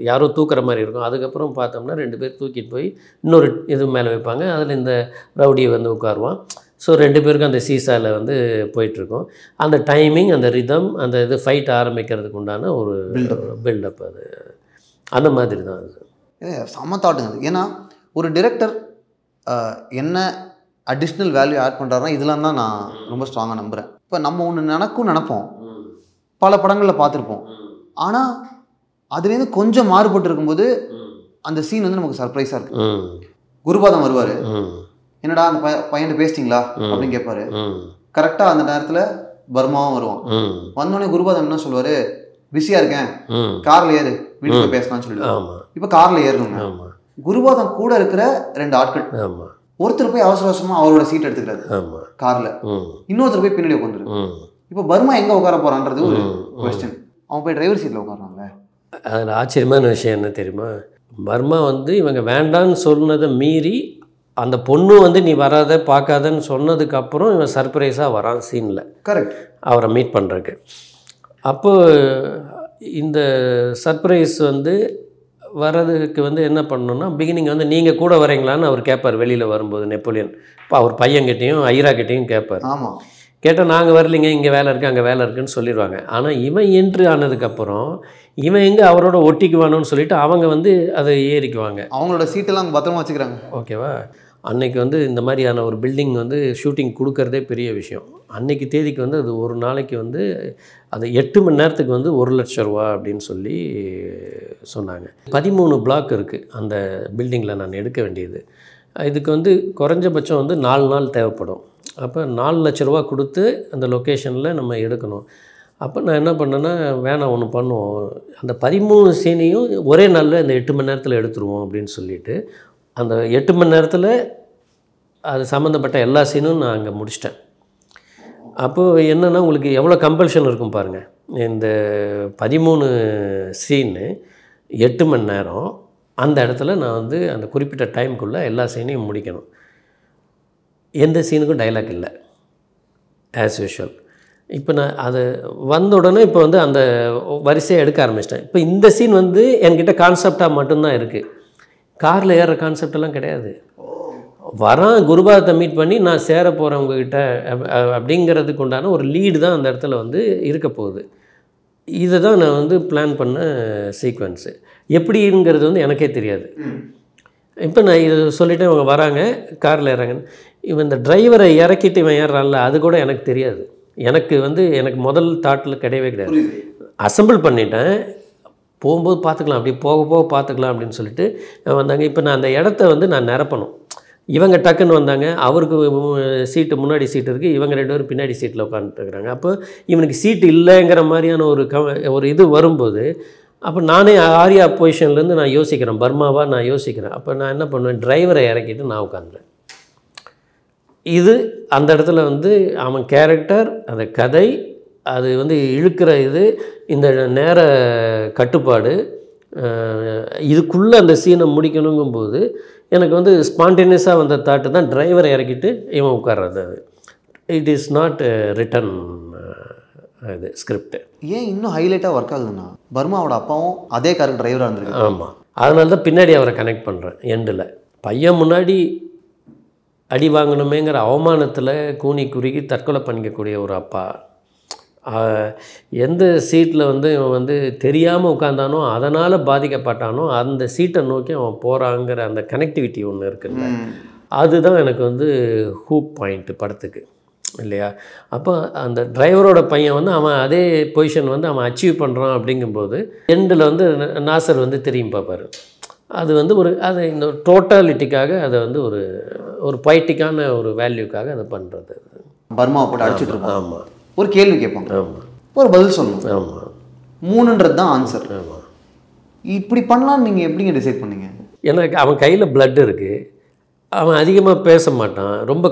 யாரோ தூக்குற மாதிரி இருக்கும். அதுக்கப்புறம் பார்த்தோம்னா 2 பேர் தூக்கிட்டு போய் இன்னொரு இது மேலே வைப்பாங்க, அதில் இந்த ரவுடியை வந்து உட்காருவான். ஸோ 2 பேருக்கும் அந்த சீசாவில் வந்து போயிட்டுருக்கோம். அந்த டைமிங், அந்த ரிதம், அந்த இது ஃபைட் ஆரம்பிக்கிறதுக்கு உண்டான ஒரு பில்டப், அது அந்த மாதிரி தான். அது செம்ம தாட்டுங்க. ஏன்னா ஒரு டிரெக்டர் என்ன அடிஷ்னல் வேல்யூ ஆட் பண்ணுறாருன்னா இதெல்லாம் தான் நான் ரொம்ப ஸ்ட்ராங்காக நம்புகிறேன். இப்போ நம்ம ஒன்று நினைப்போம், பல படங்களில் பார்த்துருப்போம், ஆனால் அதுலேருந்து கொஞ்சம் மாறுபட்டு இருக்கும்போது அந்த சீன் வந்து நமக்கு சர்ப்ரைஸாக இருக்குது. குருபாதம் வருவார், என்னடா அந்த பையன் பேசிட்டீங்களா அப்படின்னு கேட்பாரு. கரெக்டாக அந்த நேரத்தில் பர்மாவும் வருவான். வந்தோடனே குருபாதம் என்ன சொல்லுவார், பிஸியாக இருக்கேன், காரில் ஏறு, வீட்டுக்கு பேசலாம்னு சொல்லிடுவாங்க. இப்போ காரில் ஏறணுங்க. குருபாதம் கூட இருக்கிற 2 ஆட்கள். ஆமாம். ஒருத்தர் போய் அவசர அவசரமாக அவரோட சீட் எடுத்துக்கிறாரு ஆமாம். காரில். இன்னொருத்தர் போய் பின்னாடி உட்காந்துரு. இப்போ பர்மா எங்கே உட்கார போகிறான்றது ஒரு கொஸ்டின். அவன் போய் டிரைவர் சீட்டில் உட்காராங்க. அதில் ஆச்சரியமான விஷயம் என்ன தெரியுமா, பர்மா வந்து இவங்க வேண்டான்னு சொன்னதை மீறி அந்த பொண்ணு வந்து நீ வராத பார்க்காதன்னு சொன்னதுக்கப்புறம் இவன் சர்ப்ரைஸாக வரான் சீனில். கரெக்ட். அவரை மீட் பண்ணுறதுக்கு. அப்போ இந்த சர்ப்ரைஸ் வந்து வர்றதுக்கு வந்து என்ன பண்ணணும்னா, பிகினிங் வந்து நீங்கள் கூட வரீங்களான்னு அவர் கேட்பார் வெளியில் வரும்போது நெப்போலியன். இப்போ அவர் பையன்கிட்டையும் ஐராக்கிட்டையும் கேட்பார். ஆமாம். கேட்டால் நாங்கள் வரலிங்க, இங்கே வேலை இருக்குது அங்கே வேலை இருக்குதுன்னு சொல்லிடுவாங்க. ஆனால் இவன் என்ட்ரி ஆனதுக்கப்புறம் இவன் எங்கே அவரோட ஒட்டிக்குவானோன்னு சொல்லிட்டு அவங்க வந்து அதை ஏறிக்குவாங்க. அவங்களோட சீட்டெல்லாம் பத்திரமா வச்சுக்கிறாங்க. ஓகேவா. அன்னைக்கு வந்து இந்த மாதிரியான ஒரு பில்டிங் வந்து ஷூட்டிங் கொடுக்கறதே பெரிய விஷயம். அன்னைக்கு தேதிக்கு வந்து அது ஒரு நாளைக்கு வந்து அது 8 மணி நேரத்துக்கு வந்து 1 லட்சம் ரூபா அப்படின்னு சொல்லி சொன்னாங்க. 13 பிளாக் இருக்குது அந்த பில்டிங்கில் நான் எடுக்க வேண்டியது. இதுக்கு வந்து குறைஞ்சபட்சம் வந்து 4 நாள் தேவைப்படும். அப்போ 4 லட்ச ரூபா கொடுத்து அந்த லொக்கேஷனில் நம்ம எடுக்கணும். அப்போ நான் என்ன பண்ணேன்னா, வேணாம் ஒன்று பண்ணுவோம், அந்த 13 சீனையும் ஒரே நாளில் இந்த 8 மணி நேரத்தில் எடுத்துருவோம் அப்படின்னு சொல்லிட்டு அந்த 8 மணி நேரத்தில் அது சம்மந்தப்பட்ட எல்லா சீனும் நான் அங்கே முடிச்சிட்டேன். அப்போது என்னென்னா உங்களுக்கு எவ்வளோ கம்பல்ஷன் இருக்கும் பாருங்கள். இந்த 13 சீனு 8 மணி நேரம், அந்த இடத்துல நான் வந்து அந்த குறிப்பிட்ட டைமுக்குள்ளே எல்லா சீனையும் முடிக்கணும். எந்த சீனுக்கும் டைலாக் இல்லை ஆஸ் யூஷுவல். இப்போ நான் அது வந்த உடனே இப்போ வந்து அந்த வரிசையை எடுக்க ஆரம்பிச்சிட்டேன். இப்போ இந்த சீன் வந்து என்கிட்ட கான்செப்டாக மட்டும்தான் இருக்குது. காரில் ஏறுற கான்செப்டெல்லாம் கிடையாது. வரான் குருபாதத்தை மீட் பண்ணி நான் சேர போகிறவங்ககிட்ட அப்படிங்கிறதுக்கு உண்டான ஒரு லீடு தான் அந்த இடத்துல வந்து இருக்க போகுது. இதை தான் நான் வந்து பிளான் பண்ண சீக்வன்ஸு. எப்படிங்கிறது வந்து எனக்கே தெரியாது. இப்போ நான் இது சொல்லிவிட்டு இவங்க வராங்க காரில் ஏறாங்கன்னு. இவன் இந்த டிரைவரை இறக்கிட்டு இவன் ஏறான்ல, அது கூட எனக்கு தெரியாது. எனக்கு முதல் தாட்டில் கிடையவே கிடையாது. அசம்பிள் பண்ணிட்டேன், போகும்போது பார்த்துக்கலாம், அப்படி போக போக பார்த்துக்கலாம் அப்படின்னு சொல்லிட்டு வந்தாங்க. இப்போ நான் அந்த இடத்த வந்து நான் நிரப்பணும். இவங்க டக்குன்னு வந்தாங்க, அவருக்கு சீட்டு முன்னாடி சீட்டு இருக்குது, இவங்க 2 பேரும் பின்னாடி சீட்டில் உட்காந்துட்டுருக்குறாங்க. அப்போ இவனுக்கு சீட்டு இல்லைங்கிற மாதிரியான ஒரு இது வரும்போது, அப்போ நானே ஆரியா பொசிஷன்லேருந்து நான் யோசிக்கிறேன், பர்மாவாக நான் யோசிக்கிறேன். அப்போ நான் என்ன பண்ணுவேன், டிரைவரை இறக்கிட்டு நான் உட்காந்துறேன். இது அந்த இடத்துல வந்து அவன் கேரக்டர், அந்த கதை, அது வந்து இழுக்கிற இது, இந்த நேர கட்டுப்பாடு, இதுக்குள்ளே அந்த சீனை முடிக்கணுங்கும்போது எனக்கு வந்து ஸ்பான்டேனியஸாக வந்த தாட்டு தான் டிரைவரை இறக்கிட்டு இவன் உட்கார்றது. அது இட் இஸ் நாட் ரிட்டன் இது ஸ்கிரிப்ட். ஏன் இன்னும் ஹைலைட்டாக ஒர்க் ஆகுதுன்னா, பர்மாவோட அப்பாவும் அதே காருக்கு டிரைவராக இருந்திருக்கு. ஆமாம், அதனால தான் பின்னாடி அவரை கனெக்ட் பண்ணுறேன். எண்டில் பையன் முன்னாடி அடி வாங்கணுமேங்கிற அவமானத்தில் கூனி குறுகி தற்கொலை பண்ணிக்கக்கூடிய ஒரு அப்பா, எந்த சீட்டில் வந்து இவன் வந்து தெரியாமல் உட்காந்தானோ அதனால் பாதிக்கப்பட்டானோ அந்த சீட்டை நோக்கி அவன் போகிறாங்கிற அந்த கனெக்டிவிட்டி ஒன்று இருக்குல்ல, அதுதான் எனக்கு வந்து ஹூப் பாயிண்ட்டு படத்துக்கு இல்லையா. அப்போ அந்த டிரைவரோட பையன் வந்து அவன் அதே பொசிஷன் வந்து அவன் அச்சீவ் பண்ணுறான். அப்படிங்கும்போது எண்டில் வந்து நாசர் வந்து திரும்பி பார்ப்பார். அது வந்து அது இந்த டோட்டாலிட்டிக்காக அதை வந்து ஒரு பொய்ட்டிக்கான ஒரு வேல்யூக்காக அதை பண்ணுறது. பர்மாவை போட்டு அடிச்சுட்டு இருப்பான். ஆமாம். ஒரு கேள்வி கேட்பாங்க, ஆமாம், ஒரு பதில் சொல்லணும். ஆமாம், 3ன்றது தான் ஆன்சர். ஆமாம். இப்படி பண்ணலான்னு நீங்கள் எப்படிங்க டிசைட் பண்ணீங்க? எனக்கு அவன் கையில் பிளட் இருக்குது, அவன் அதிகமாக பேச மாட்டான், ரொம்ப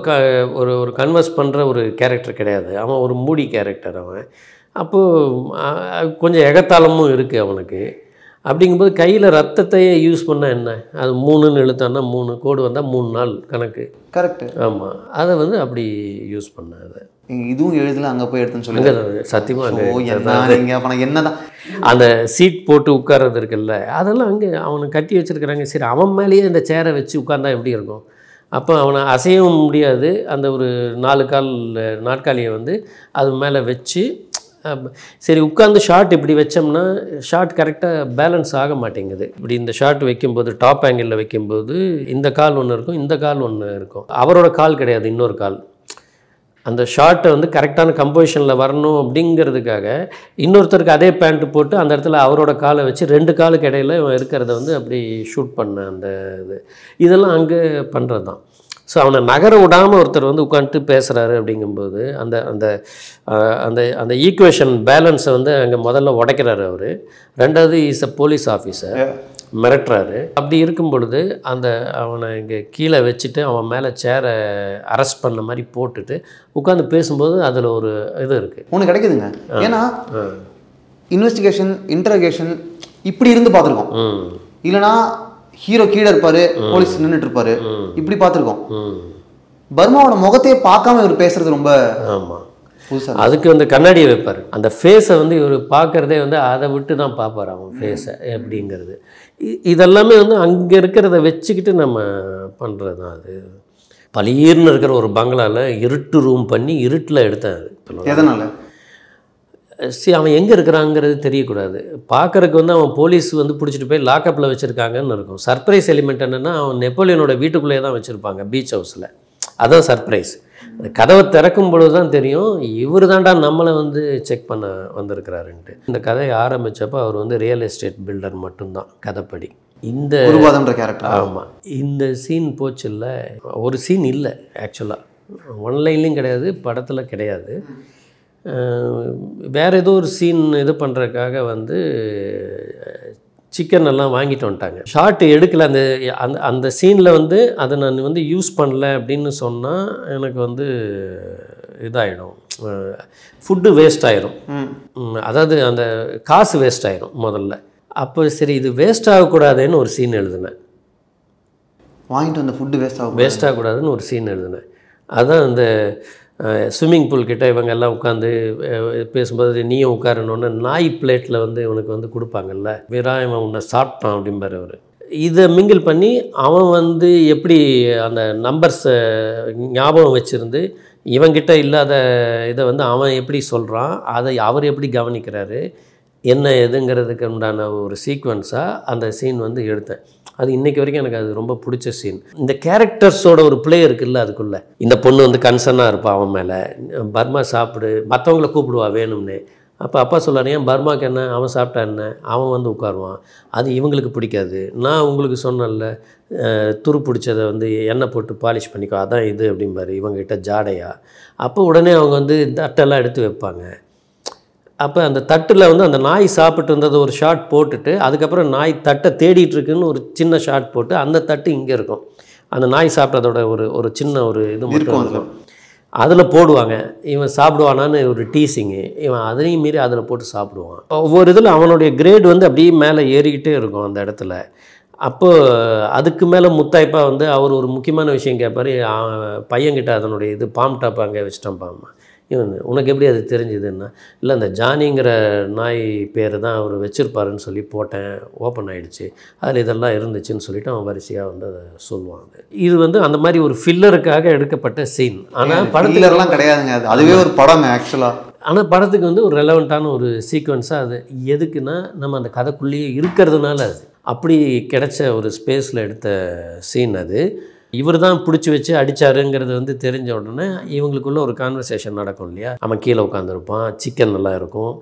ஒரு கன்வர்ஸ் பண்ணுற ஒரு கேரக்டர் கிடையாது, அவன் ஒரு மூடி கேரக்டர் அவன். அப்போது கொஞ்சம் எகத்தாளமும் இருக்குது அவனுக்கு. அப்படிங்கும்போது கையில் ரத்தத்தையே யூஸ் பண்ணால் என்ன, அது 3ன்னு இழுத்தான்னா 3 கோடு வந்தால் 3 நாள் கணக்கு. கரெக்டு. ஆமாம், அதை வந்து அப்படி யூஸ் பண்ணாது. இதுவும் எழுதல, அங்கே போய் எடுத்துன்னு சொல்லி சத்தியமாக அங்கே என்னதான் அந்த சீட் போட்டு உட்கார்றது இருக்குல்ல, அதெல்லாம் அங்கே அவனை கட்டி வச்சுருக்கிறாங்க. சரி, அவன் மேலேயே இந்த சேரை வச்சு உட்கார்ந்தா எப்படி இருக்கும்? அப்போ அவனை அசையவும் முடியாது. அந்த ஒரு 4 கால் நாற்காலியை வந்து அது மேலே வச்சு சரி உட்காந்து ஷார்ட் இப்படி வச்சோம்னா ஷார்ட் கரெக்டாக பேலன்ஸ் ஆக மாட்டேங்குது. இப்படி இந்த ஷார்ட் வைக்கும்போது டாப் ஆங்கிளில் வைக்கும்போது இந்த கால் ஒன்று இருக்கும், இந்த கால் ஒன்று இருக்கும், அவரோட கால் கிடையாது, இன்னொரு கால். அந்த ஷார்ட்டை வந்து கரெக்டான கம்போசிஷனில் வரணும் அப்படிங்கிறதுக்காக இன்னொருத்தருக்கு அதே பேண்ட்டு போட்டு அந்த இடத்துல அவரோட காலை வச்சு 2 காலுக்கு இடையில் இருக்கிறத வந்து அப்படி ஷூட் பண்ண அந்த இதெல்லாம் அங்கே பண்ணுறது தான். ஸோ அவனை நகர விடாமல் ஒருத்தர் வந்து உட்காந்துட்டு பேசுகிறாரு அப்படிங்கும்போது அந்த அந்த அந்த அந்த ஈக்குவேஷன் பேலன்ஸை வந்து அங்கே முதல்ல உடைக்கிறாரு அவர். 2வது இஸ் அ போலீஸ் ஆஃபீஸர். மிரட்டுறாரு. அப்படி இருக்கும் பொழுது அந்த அவனை இங்கே கீழே வச்சுட்டு அவன் மேலே சேரை அரெஸ்ட் பண்ண மாதிரி போட்டுட்டு உட்காந்து பேசும்போது அதில் ஒரு இது இருக்குது, ஒன்று கிடைக்குதுங்க. ஏன்னா இன்வெஸ்டிகேஷன், இன்டரோகேஷன் இப்படி இருந்து பார்த்துருக்கோம். இல்லைனா ஹீரோ கீழே இருப்பார், போலீஸ் நின்றுட்டு இருப்பாரு, இப்படி பார்த்துருக்கோம். பர்மாவோட முகத்தையே பார்க்காம இவர் பேசுறது ரொம்ப புதுசாக. அதுக்கு வந்து கண்ணாடியை வைப்பார். அந்த ஃபேஸை வந்து இவர் பார்க்குறதே வந்து அதை விட்டு தான் பார்ப்பார் அவன் ஃபேஸை எப்படிங்கிறது. இதெல்லாமே வந்து அங்கே இருக்கிறத வச்சுக்கிட்டு நம்ம பண்ணுறது தான். அது பளீர்னு இருக்கிற ஒரு பங்களாவில் இருட்டு ரூம் பண்ணி இருட்டில் எடுத்தேன். அது எதனால்? அவன் எங்கே இருக்கிறாங்கிறது தெரியக்கூடாது. பார்க்குறக்கு வந்து அவன் போலீஸ் வந்து பிடிச்சிட்டு போய் லாக்கப்பில் வச்சுருக்காங்கன்னு இருக்கும். சர்ப்ரைஸ் எலிமெண்ட் என்னென்னா அவன் நெப்போலியனோட வீட்டுக்குள்ளேயே தான் வச்சுருப்பாங்க, பீச் ஹவுஸில். அதான் சர்ப்ரைஸ். கதவை திறக்கும் பொழுது தான் தெரியும் இவர் தாண்டா நம்மளை வந்து செக் பண்ண வந்திருக்கிறாருன்ட்டு. இந்த கதையை ஆரம்பித்தப்போ அவர் வந்து ரியல் எஸ்டேட் பில்டர் மட்டும்தான் கதைப்படி. இந்த கேரக்டர். ஆமாம், இந்த சீன் போச்சு இல்லை, ஒரு சீன் இல்லை ஆக்சுவலாக, ஒன்லைன்லேயும் கிடையாது, படத்தில் கிடையாது. வேறு ஏதோ ஒரு சீன் இது பண்ணுறதுக்காக வந்து சிக்கன் எல்லாம் வாங்கிட்டு வந்துட்டாங்க. ஷார்ட் எடுக்கலை. அந்த அந்த அந்த சீனில் வந்து அதை நான் வந்து யூஸ் பண்ணல அப்படின்னு சொன்னால் எனக்கு வந்து இதாகிடும், ஃபுட்டு வேஸ்ட் ஆகிரும். அதாவது அந்த காசு வேஸ்ட் ஆகிரும் முதல்ல. அப்போ சரி இது வேஸ்ட் ஆகக்கூடாதுன்னு ஒரு சீன் எழுதினேன். வாங்கிட்டு வந்த ஃபுட்டு வேஸ்ட் ஆகக்கூடாதுன்னு ஒரு சீன் எழுதினேன். அதுதான் அந்த ஸ்விம்மிங் பூல் கிட்ட இவங்க எல்லாம் உட்காந்து பேசும்போது நீயும் உட்காரணுன்னு நாய் பிளேட்டில் வந்து இவனுக்கு வந்து கொடுப்பாங்கல்ல, வீரா இவன் உன்னை சாப்பிட்டான் அப்படிம்பார் அவர். இதை மிங்கிள் பண்ணி அவன் வந்து எப்படி அந்த நம்பர்ஸை ஞாபகம் வச்சுருந்து இவங்கிட்ட இல்லாத இதை வந்து அவன் எப்படி சொல்கிறான், அதை அவர் எப்படி கவனிக்கிறாரு, என்ன எதுங்கிறதுக்கு உண்டான ஒரு சீக்வன்ஸாக அந்த சீன் வந்து எடுத்தேன். அது இன்றைக்கி வரைக்கும் எனக்கு அது ரொம்ப பிடிச்ச சீன். இந்த கேரக்டர்ஸோட ஒரு ப்ளே இருக்குல்ல, அதுக்குள்ளே இந்த பொண்ணு வந்து கன்சர்னாக இருப்பாள் அவன் மேலே, பர்மா சாப்பிடு, மற்றவங்கள கூப்பிடுவா வேணும்னு. அப்போ அப்பா சொல்லார், ஏன் பர்மாவுக்கு என்ன, அவன் சாப்பிட்டா என்ன, அவன் வந்து உட்காருவான், அது இவங்களுக்கு பிடிக்காது. நான் உங்களுக்கு சொன்னல துரு பிடிச்சதை வந்து எண்ணெய் போட்டு பாலிஷ் பண்ணிக்கோ, அதான் இது அப்படிம்பாரு இவங்ககிட்ட ஜாடையா. அப்போ உடனே அவங்க வந்து தட்டெல்லாம் எடுத்து வைப்பாங்க. அப்போ அந்த தட்டில் வந்து அந்த நாய் சாப்பிட்டு இருந்தது ஒரு ஷாட் போட்டுட்டு அதுக்கப்புறம் நாய் தட்டை தேடிட்டு இருக்குன்னு ஒரு சின்ன ஷாட் போட்டு அந்த தட்டு இங்கே இருக்கும், அந்த நாய் சாப்பிட்றதோட ஒரு சின்ன ஒரு இது மட்டும் இருக்கும், அதில் போடுவாங்க. இவன் சாப்பிடுவானான்னு ஒரு டீசிங்கு, இவன் அதையும் மீறி அதில் போட்டு சாப்பிடுவான். ஒவ்வொரு இதில் அவனுடைய கிரேட் வந்து அப்படியே மேலே ஏறிக்கிட்டே இருக்கும் அந்த இடத்துல. அப்போது அதுக்கு மேலே முத்தாய்ப்பாக வந்து அவர் ஒரு முக்கியமான விஷயம் கேட்பார், பையன்கிட்ட அதனுடைய இது பாம் டாப் அங்கே வச்சுட்டான் பாம்மா, இவன் உனக்கு எப்படி அது தெரிஞ்சுதுன்னா, இல்லை அந்த ஜானிங்கிற நாய் பேர் தான் அவர் வச்சுருப்பாருன்னு சொல்லி போட்டேன், ஓப்பன் ஆகிடுச்சு, அதில் இதெல்லாம் இருந்துச்சுன்னு சொல்லிவிட்டு அவன் வரிசையாக வந்து அதை சொல்லுவாங்க. இது வந்து அந்த மாதிரி ஒரு ஃபில்லருக்காக எடுக்கப்பட்ட சீன். ஆனால் படத்துலலாம் கிடையாதுங்க, அதுவே ஒரு படம் ஆக்சுவலாக. ஆனால் படத்துக்கு வந்து ஒரு ரெலவெண்ட்டான ஒரு சீக்வன்ஸாக அது எதுக்குன்னா நம்ம அந்த கதைக்குள்ளேயே இருக்கிறதுனால அது அப்படி கிடைச்ச ஒரு ஸ்பேஸில் எடுத்த சீன் அது. இவர் தான் பிடிச்சி வச்சு அடித்தாருங்கிறது வந்து தெரிஞ்ச உடனே இவங்களுக்குள்ள ஒரு கான்வர்சேஷன் நடக்கும் இல்லையா. அவன் கீழே உட்காந்துருப்பான், சிக்கன் நல்லா இருக்கும்.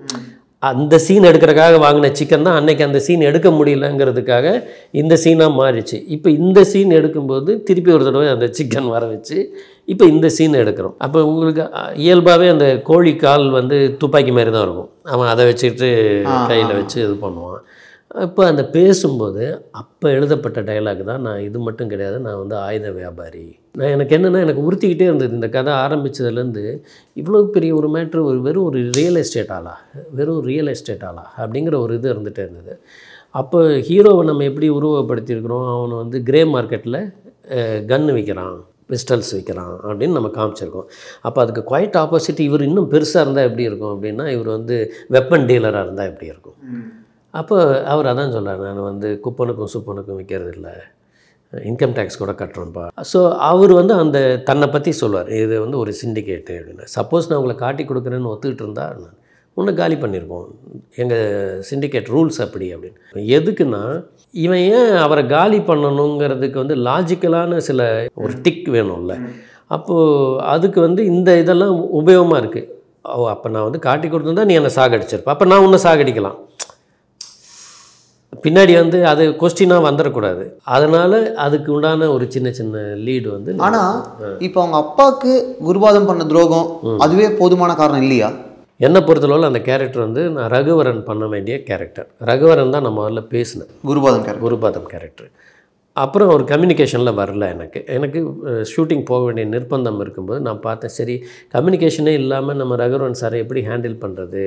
அந்த சீன் எடுக்கிறதுக்காக வாங்கின சிக்கன் தான் அன்றைக்கி அந்த சீன் எடுக்க முடியலங்கிறதுக்காக இந்த சீனாக மாறிச்சு. இப்போ இந்த சீன் எடுக்கும்போது திருப்பி ஒரு தடவை அந்த சிக்கன் வர வச்சு இப்போ இந்த சீன் எடுக்கிறோம். அப்போ உங்களுக்கு இயல்பாகவே அந்த கோழி கால் வந்து துப்பாக்கி மாதிரி தான் இருக்கும், அவன் அதை வச்சுக்கிட்டு கையில் வச்சு இது பண்ணுவான். இப்போ அந்த பேசும்போது அப்போ எழுதப்பட்ட டைலாக் தான், நான் இது மட்டும் கிடையாது, நான் வந்து ஆயுத வியாபாரி. நான் எனக்கு என்னென்னா எனக்கு உறுத்திக்கிட்டே இருந்தது இந்த கதை ஆரம்பித்ததுலேருந்து, இவ்வளோ பெரிய ஒரு மேட்ரு வெறும் ஒரு ரியல் எஸ்டேட் ஆளா அப்படிங்கிற ஒரு இது இருந்துகிட்டே இருந்தது. அப்போ ஹீரோவை நம்ம எப்படி உருவப்படுத்தியிருக்கிறோம், அவனை வந்து கிரே மார்க்கெட்டில் கன்று விற்கிறான், பிஸ்டல்ஸ் விற்கிறான் அப்படின்னு நம்ம காமிச்சிருக்கோம். அப்போ அதுக்கு குவைட் ஆப்போசிட் இவர் இன்னும் பெருசாக இருந்தால் எப்படி இருக்கும் அப்படின்னா, இவர் வந்து வெப்பன் டீலராக இருந்தால் எப்படி இருக்கும். அப்போ அவர் அதான் சொல்கிறார், நான் வந்து குப்பனுக்கும் சுப்பனுக்கும் விற்கிறது இல்லை, இன்கம் டேக்ஸ் கூட கட்டுறோம்ப்பா. ஸோ அவர் வந்து அந்த தன்னை பற்றி சொல்லுவார், இது வந்து ஒரு சிண்டிகேட்டு அப்படின்னு. சப்போஸ் நான் உங்களை காட்டி கொடுக்குறேன்னு ஒத்துக்கிட்டு இருந்தால் நான் உன்னை காலி பண்ணியிருக்கோம், எங்கள் சிண்டிகேட் ரூல்ஸ் அப்படி அப்படின்னு. எதுக்குன்னா இவன் ஏன் அவரை காலி பண்ணணுங்கிறதுக்கு வந்து லாஜிக்கலான சில ஒரு டிக் வேணும்ல. அப்போது அதுக்கு வந்து இந்த இதெல்லாம் உபயோகமாக இருக்குது. அப்போ நான் வந்து காட்டி கொடுத்துருந்தா நீ என்னை சாகடிச்சிருப்ப, அப்போ நான் உன்னை சாகடிக்கலாம். பின்னாடி வந்து அது கொஸ்டினாக வந்துடக்கூடாது, அதனால் அதுக்கு உண்டான ஒரு சின்ன சின்ன லீடு வந்து. ஆனால் இப்போ அவங்க அப்பாவுக்கு குருபாதம் பண்ண துரோகம் அதுவே போதுமான காரணம் இல்லையா? என்னை பொறுத்தளவில் அந்த கேரக்டர் வந்து நான் ரகுவரன் பண்ண வேண்டிய கேரக்டர். ரகுவரன் தான் நான் முதல்ல பேசினேன், குருபாதம் கேரக்டர். அப்புறம் ஒரு கம்யூனிகேஷனில் வரல. எனக்கு ஷூட்டிங் போக வேண்டிய நிர்பந்தம் இருக்கும்போது நான் பார்த்தேன், சரி கம்யூனிகேஷனே இல்லாமல் நம்ம ரகுவரன் சாரை எப்படி ஹேண்டில் பண்ணுறது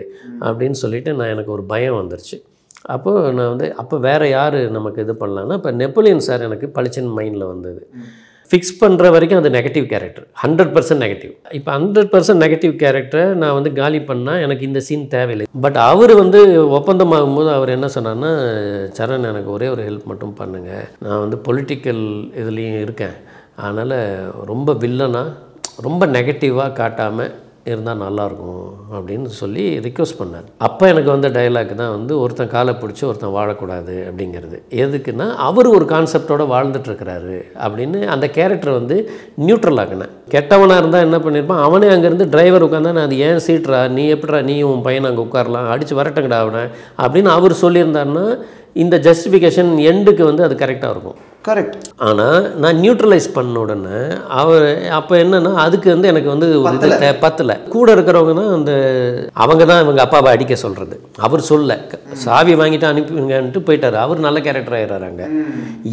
அப்படின்னு சொல்லிவிட்டு எனக்கு ஒரு பயம் வந்துருச்சு. அப்போது நான் வந்து அப்போ வேறு யார் நமக்கு இது பண்ணலான்னா, இப்போ நெப்போலியன் சார் எனக்கு பளிச்சுன்னு மைண்டில் வந்தது. ஃபிக்ஸ் பண்ணுற வரைக்கும் அது நெகட்டிவ் கேரக்டர், 100% நெகட்டிவ். இப்போ 100% நெகட்டிவ் கேரக்டரை நான் வந்து காலி பண்ணால் எனக்கு இந்த சீன் தேவையில்லை. பட் அவர் வந்து ஒப்பந்தமாகும்போது அவர் என்ன சொன்னார்னா, சரண் எனக்கு ஒரே ஒரு ஹெல்ப் மட்டும் பண்ணுங்கள், நான் வந்து பொலிட்டிக்கல் இதுலேயும் இருக்கேன், அதனால் ரொம்ப வில்லனாக ரொம்ப நெகட்டிவாக காட்டாமல் இருந்தால் நல்லாயிருக்கும் அப்படின்னு சொல்லி ரிக்வெஸ்ட் பண்ணார். அப்போ எனக்கு வந்த டைலாக் தான் வந்து ஒருத்தன் காலை பிடிச்சி ஒருத்தன் வாழக்கூடாது அப்படிங்கிறது. எதுக்குன்னா அவர் ஒரு கான்செப்டோடு வாழ்ந்துட்டுருக்கிறாரு அப்படின்னு அந்த கேரக்டர் வந்து நியூட்ரல் ஆக்கினேன். கெட்டவனாக இருந்தால் என்ன பண்ணியிருப்பான், அவனே அங்கேருந்து டிரைவர் உட்காந்தா நான் அது ஏன் சீட்ரா, நீ எப்படிடா நீ உன் பையனை அங்கே உட்காரலாம், அடித்து வரட்டங்கடா அவனை அப்படின்னு அவர் சொல்லியிருந்தாருன்னா இந்த ஜஸ்டிஃபிகேஷன் எண்டுக்கு வந்து அது கரெக்டாக இருக்கும். கரெக்ட். ஆனால் நான் நியூட்ரலைஸ் பண்ண உடனே அவர் அப்போ என்னென்னா அதுக்கு வந்து எனக்கு வந்து ஒரு இது பத்தலை. கூட இருக்கிறவங்க தான் அவங்க தான் இவங்க அப்பாவை அடிக்க சொல்கிறது. அவர் சொல்ல சாவி வாங்கிட்டு அனுப்பிங்கன்ட்டு போயிட்டார். அவர் நல்ல கேரக்டர் ஆகிடுறாங்க.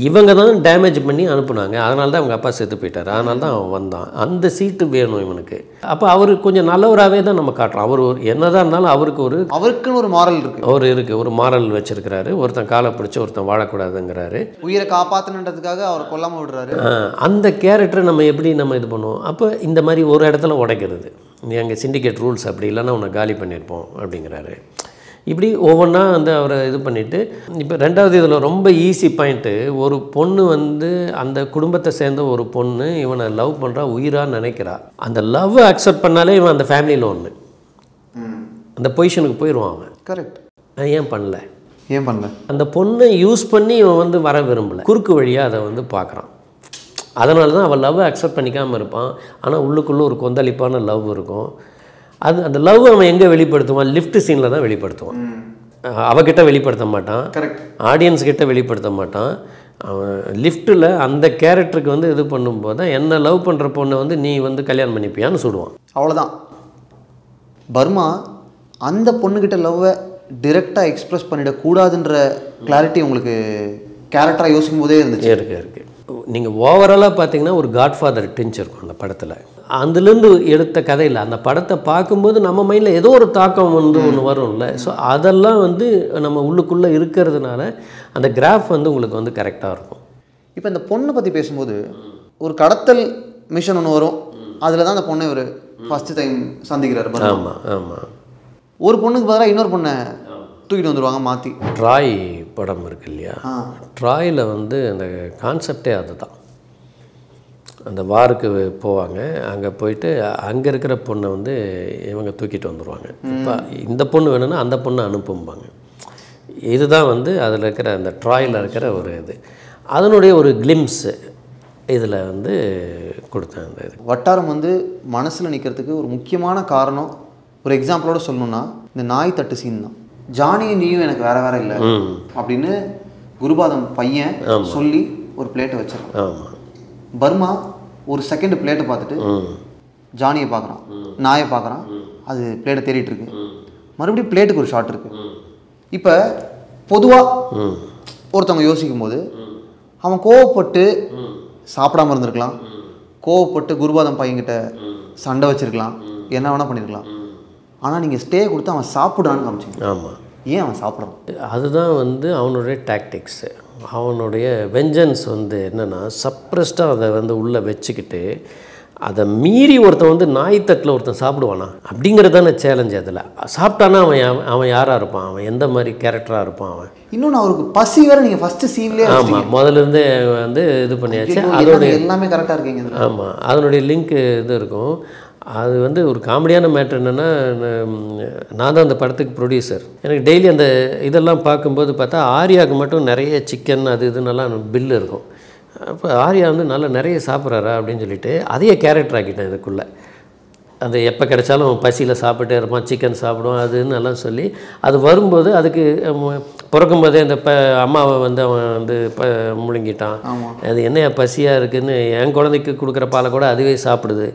இவங்க தான் டேமேஜ் பண்ணி அனுப்புனாங்க. அதனால தான் அவங்க அப்பா செத்து போயிட்டார். அதனால தான் அவன் வந்தான். அந்த சீட்டு வேணும் இவனுக்கு. அப்போ அவர் கொஞ்சம் நல்லவராகவே தான் நம்ம காட்டுறோம். அவர் என்னதான் இருந்தாலும் அவருக்குன்னு ஒரு மாரல் இருக்குது. அவர் இருக்குது, ஒரு மாரல் வச்சிருக்கிறாரு. ஒருத்தன் காலை பிடிச்சி ஒருத்தன் வாழக்கூடாதுங்கிறாரு, உயிரை காப்பாற்றணுன்றதுக்காக அவர் கொல்லாமல் விடுறாரு. அந்த கேரக்டரை நம்ம எப்படி நம்ம இது பண்ணுவோம். அப்போ இந்த மாதிரி ஒரு இடத்துல உடைக்கிறது, நீ அங்கே சிண்டிகேட் ரூல்ஸ் அப்படி இல்லைன்னா உன்னை காலி பண்ணியிருப்போம் அப்படிங்கிறாரு. இப்படி ஒவ்வொன்றா வந்து அவரை இது பண்ணிவிட்டு இப்போ ரெண்டாவது இதில் ரொம்ப ஈஸி பாயிண்ட்டு, ஒரு பொண்ணு வந்து அந்த குடும்பத்தை சேர்ந்த ஒரு பொண்ணு இவனை லவ் பண்ணுறா, உயிராக நினைக்கிறா. அந்த லவ்வை அக்செப்ட் பண்ணாலே இவன் அந்த ஃபேமிலியில் ஒன்று அந்த பொசிஷனுக்கு போயிடுவான் அவன். கரெக்ட். ஏன் பண்ணல அந்த பொண்ணை யூஸ் பண்ணி இவன் வந்து வர விரும்பலை, குறுக்கு வழியாக அதை வந்து பார்க்குறான். அதனால தான் அவன் லவ்வை அக்செப்ட் பண்ணிக்காமல் இருப்பான். ஆனால் உள்ளுக்குள்ளே ஒரு கொந்தளிப்பான லவ் இருக்கும். அந்த லவ் அவன் எங்கே வெளிப்படுத்துவான், லிஃப்ட் சீனில் தான் வெளிப்படுத்துவான். அவகிட்ட வெளிப்படுத்த மாட்டான், ஆடியன்ஸ் கிட்ட வெளிப்படுத்த மாட்டான். அவன் லிஃப்ட்டில் அந்த கேரக்டருக்கு வந்து இது பண்ணும்போது தான் என்ன லவ் பண்ணுற பொண்ணை வந்து நீ வந்து கல்யாணம் பண்ணிப்பியான்னு சொல்லுவான். அவ்வளோதான். பர்மா அந்த பொண்ணுக்கிட்ட லவ்வை டிரெக்டாக எக்ஸ்ப்ரெஸ் பண்ணிடக்கூடாதுன்ற கிளாரிட்டி உங்களுக்கு கேரக்டராக யோசிக்கும் போதே இருந்துச்சு. இருக்குது. நீங்கள் ஓவராலாக பார்த்தீங்கன்னா ஒரு காட்ஃபாதர் டிஞ்ச் இருக்கும் அந்த படத்தில். அதுலேருந்து எடுத்த கதையில் அந்த படத்தை பார்க்கும்போது நம்ம மைண்டில் ஏதோ ஒரு தாக்கம் வந்து ஒன்று வரும்ல. ஸோ அதெல்லாம் வந்து நம்ம உள்ளுக்குள்ளே இருக்கிறதுனால அந்த கிராஃப் வந்து உங்களுக்கு வந்து கரெக்டாக இருக்கும். இப்போ இந்த பொண்ணை பற்றி பேசும்போது ஒரு கடத்தல் மிஷன் ஒன்று வரும், அதில் தான் அந்த பொண்ணை ஒரு ஃபஸ்ட்டு டைம் சந்திக்கிறார். ஆமாம். ஒரு பொண்ணுக்கு பதிலாக இன்னொரு பொண்ணை தூக்கிட்டு வந்துடுவாங்க மாற்றி. ட்ராய் படம் இருக்கு இல்லையா, ட்ராயில் வந்து அந்த கான்செப்டே அதுதான். அந்த வாருக்கு போவாங்க, அங்கே போயிட்டு அங்கே இருக்கிற பொண்ணை வந்து இவங்க தூக்கிட்டு வந்துடுவாங்க. இப்போ இந்த பொண்ணு வேணும்னா அந்த பொண்ணை அனுப்பும்பாங்க. இதுதான் வந்து அதில் இருக்கிற அந்த ட்ராயில் இருக்கிற ஒரு இது, அதனுடைய ஒரு கிளிம்ஸு இதில் வந்து கொடுத்தேன். அந்த இது வட்டாரம் வந்து மனசில் நிற்கிறதுக்கு ஒரு முக்கியமான காரணம், ஒரு எக்ஸாம்பிளோட சொல்லணும்னா இந்த நாய் தட்டு சீன் தான். ஜானியும் நீயும் எனக்கு வேறு இல்லை அப்படின்னு குருபாதம் பையன் சொல்லி ஒரு பிளேட்டை வச்சிருக்கான். ஆமாம். பர்மா ஒரு செகண்ட் பிளேட்டை பார்த்துட்டு ஜானியை பார்க்குறான், நாயை பார்க்குறான், அது பிளேட்டை தேடிட்டு இருக்கு. மறுபடியும் பிளேட்டுக்கு ஒரு ஷாட் இருக்குது. இப்போ பொதுவாக ஒருத்தவங்க யோசிக்கும் போது அவன் கோவப்பட்டு சாப்பிடாமல் இருந்திருக்கலாம், கோவப்பட்டு குருபாதம் பையன்கிட்ட சண்டை வச்சுருக்கலாம், என்ன வேணால் பண்ணியிருக்கலாம். ஆனால் நீங்கள் ஸ்டே கொடுத்து அவன் சாப்பிடான்னு காமிச்சிங்க. ஆமாம். ஏன் அவன் சாப்பிட்றான்? அதுதான் வந்து அவனுடைய டாக்டிக்ஸு. அவனுடைய வெஞ்சன்ஸ் வந்து என்னென்னா சப்ரெஸ்டாக அதை வந்து உள்ளே வச்சுக்கிட்டு அதை மீறி ஒருத்தன் வந்து நாய்த்தட்டில் ஒருத்தன் சாப்பிடுவானா அப்படிங்கிறது தானே சேலஞ்சு. அதில் சாப்பிட்டானா அவன் யாராக இருப்பான், அவன் எந்த மாதிரி கேரக்டராக இருப்பான் அவன். இன்னொன்று அவருக்கு பசி வேறு நீங்கள் ஃபஸ்ட்டு சீன்லேயே. ஆமாம், முதல்லேருந்தே வந்து இது பண்ணியாச்சு. அதோடைய எல்லாமே கரெக்டாக இருக்கீங்க. ஆமாம், அதனுடைய லிங்க் இது இருக்கும். அது வந்து ஒரு காமெடியான மேட்ரு என்னென்னா, நான் தான் அந்த படத்துக்கு ப்ரொடியூசர். எனக்கு டெய்லி அந்த இதெல்லாம் பார்க்கும்போது பார்த்தா ஆர்யாவுக்கு மட்டும் நிறைய சிக்கன் அது இதுன்னெல்லாம் பில்லு இருக்கும். அப்போ ஆர்யா வந்து நல்லா நிறைய சாப்பிட்றாரா அப்படின்னு சொல்லிட்டு அதையே கேரக்டர் ஆக்கிட்டேன் இதுக்குள்ளே. அது எப்போ கிடைச்சாலும் பசியில் சாப்பிட்டே இருப்பான், சிக்கன் சாப்பிடுவான் அதுன்னு எல்லாம் சொல்லி அது வரும்போது அதுக்கு பிறக்கும் போதே இந்த அம்மாவை வந்து அவன் வந்து முழுங்கிட்டான். அது என்ன பசியாக இருக்குதுன்னு என் குழந்தைக்கு கொடுக்குற பாலை கூட அதுவே சாப்பிடுது.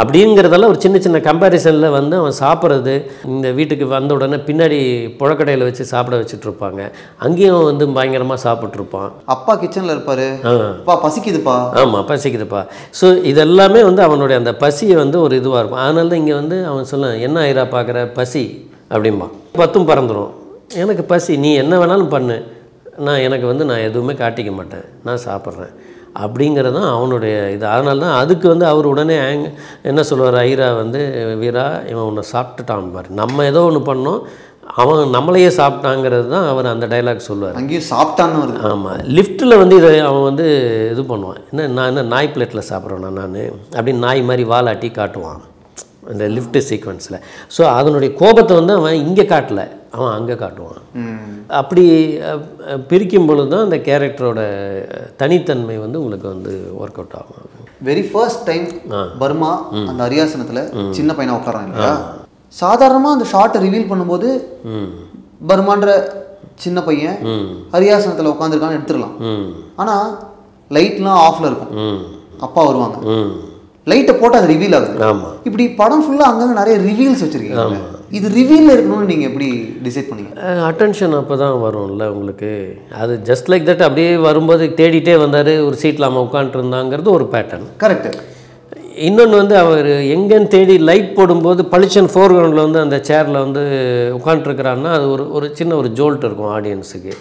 அப்படிங்கிறதெல்லாம் ஒரு சின்ன சின்ன கம்பேரிசனில் வந்து அவன் சாப்பிட்றது, இந்த வீட்டுக்கு வந்த உடனே பின்னாடி புழக்கடையில் வச்சு சாப்பிட வச்சுட்ருப்பாங்க, அங்கேயும் வந்து பயங்கரமாக சாப்பிட்ருப்பான். அப்பா கிச்சனில் இருப்பார், அப்பா பசிக்குதுப்பா. ஆமாம், பசிக்குதுப்பா. ஸோ இதெல்லாமே வந்து அவனுடைய அந்த பசியை வந்து ஒரு இதுவாக இருக்கும். அதனால தான் இங்கே வந்து அவன் சொல்ல, என்ன ஐரா பார்க்குற பசி அப்படிம்பா. 10 பறந்துடும், எனக்கு பசி, நீ என்ன வேணாலும் பண்ணு, நான் எதுவுமே காட்டிக்க மாட்டேன், நான் சாப்பிட்றேன் அப்படிங்கிறது தான் அவனுடைய இது. அதனால தான் அதுக்கு வந்து அவர் உடனே என்ன சொல்லுவார், ஐரா வந்து, வீரா இவன் உன்னை சாப்பிட்டுட்டான் பாரு, நம்ம ஏதோ ஒன்று பண்ணோம், அவன் நம்மளையே சாப்பிட்டாங்கிறது தான் அவர் அந்த டைலாக் சொல்லுவார். அங்கேயும் சாப்பிட்டான்னு வருது. ஆமாம், லிஃப்ட்டில் வந்து இதை அவன் வந்து இது பண்ணுவான், என்ன நாய் பிளேட்டில் சாப்பிட்றேன்னா நான் அப்படின்னு நாய் மாதிரி வாலாட்டி காட்டுவான் அந்த லிஃப்ட்டு சீக்வன்ஸில். ஸோ அதனுடைய கோபத்தை வந்து அவன் இங்கே காட்டலை, அவன் அங்கே காட்டுவான். அப்படி பிரிக்கும் பொழுது தான் அந்த கேரக்டரோட தனித்தன்மை வந்து உங்களுக்கு வந்து ஒர்க் அவுட் ஆகும். வெரி ஃபர்ஸ்ட் டைம் பர்மா அந்த அரியாசனத்தில் சின்ன பையனை உட்காரான் இல்லையா, சாதாரணமாக அந்த ஷார்ட்டை ரிவீல் பண்ணும்போது பர்மான்ற சின்ன பையன் அரியாசனத்தில் உட்காந்துருக்கான்னு எடுத்துடலாம். ஆனால் லைட்லாம் ஆஃபில் இருக்கும், அப்பா வருவாங்க, லைட்டை போட்டு அது ரிவீல் ஆகுது. ஆமாம், இப்படி படம் ஃபுல்லாக அங்கங்கே நிறைய ரிவீல்ஸ் வச்சுருக்கீங்க. இது ரிவீலில் இருக்கணும்னு நீங்கள் எப்படி டிசைட் பண்ணீங்க? அட்டென்ஷன் அப்போ தான் வரும்ல உங்களுக்கு, அது ஜஸ்ட் லைக் தட் அப்படியே வரும்போது தேடிட்டே வந்தார், ஒரு சீட்டில் அவன் உட்காந்துருந்தாங்கிறது ஒரு பேட்டர்ன். கரெக்டு. இன்னொன்று வந்து அவர் எங்கேன்னு தேடி லைட் போடும்போது பளிச்சன் ஃபோர்கிரவுண்டில் வந்து அந்த சேரில் வந்து உட்காந்துருக்கிறான்னா அது ஒரு சின்ன ஒரு ஜோல்ட் இருக்கும் ஆடியன்ஸுக்கு.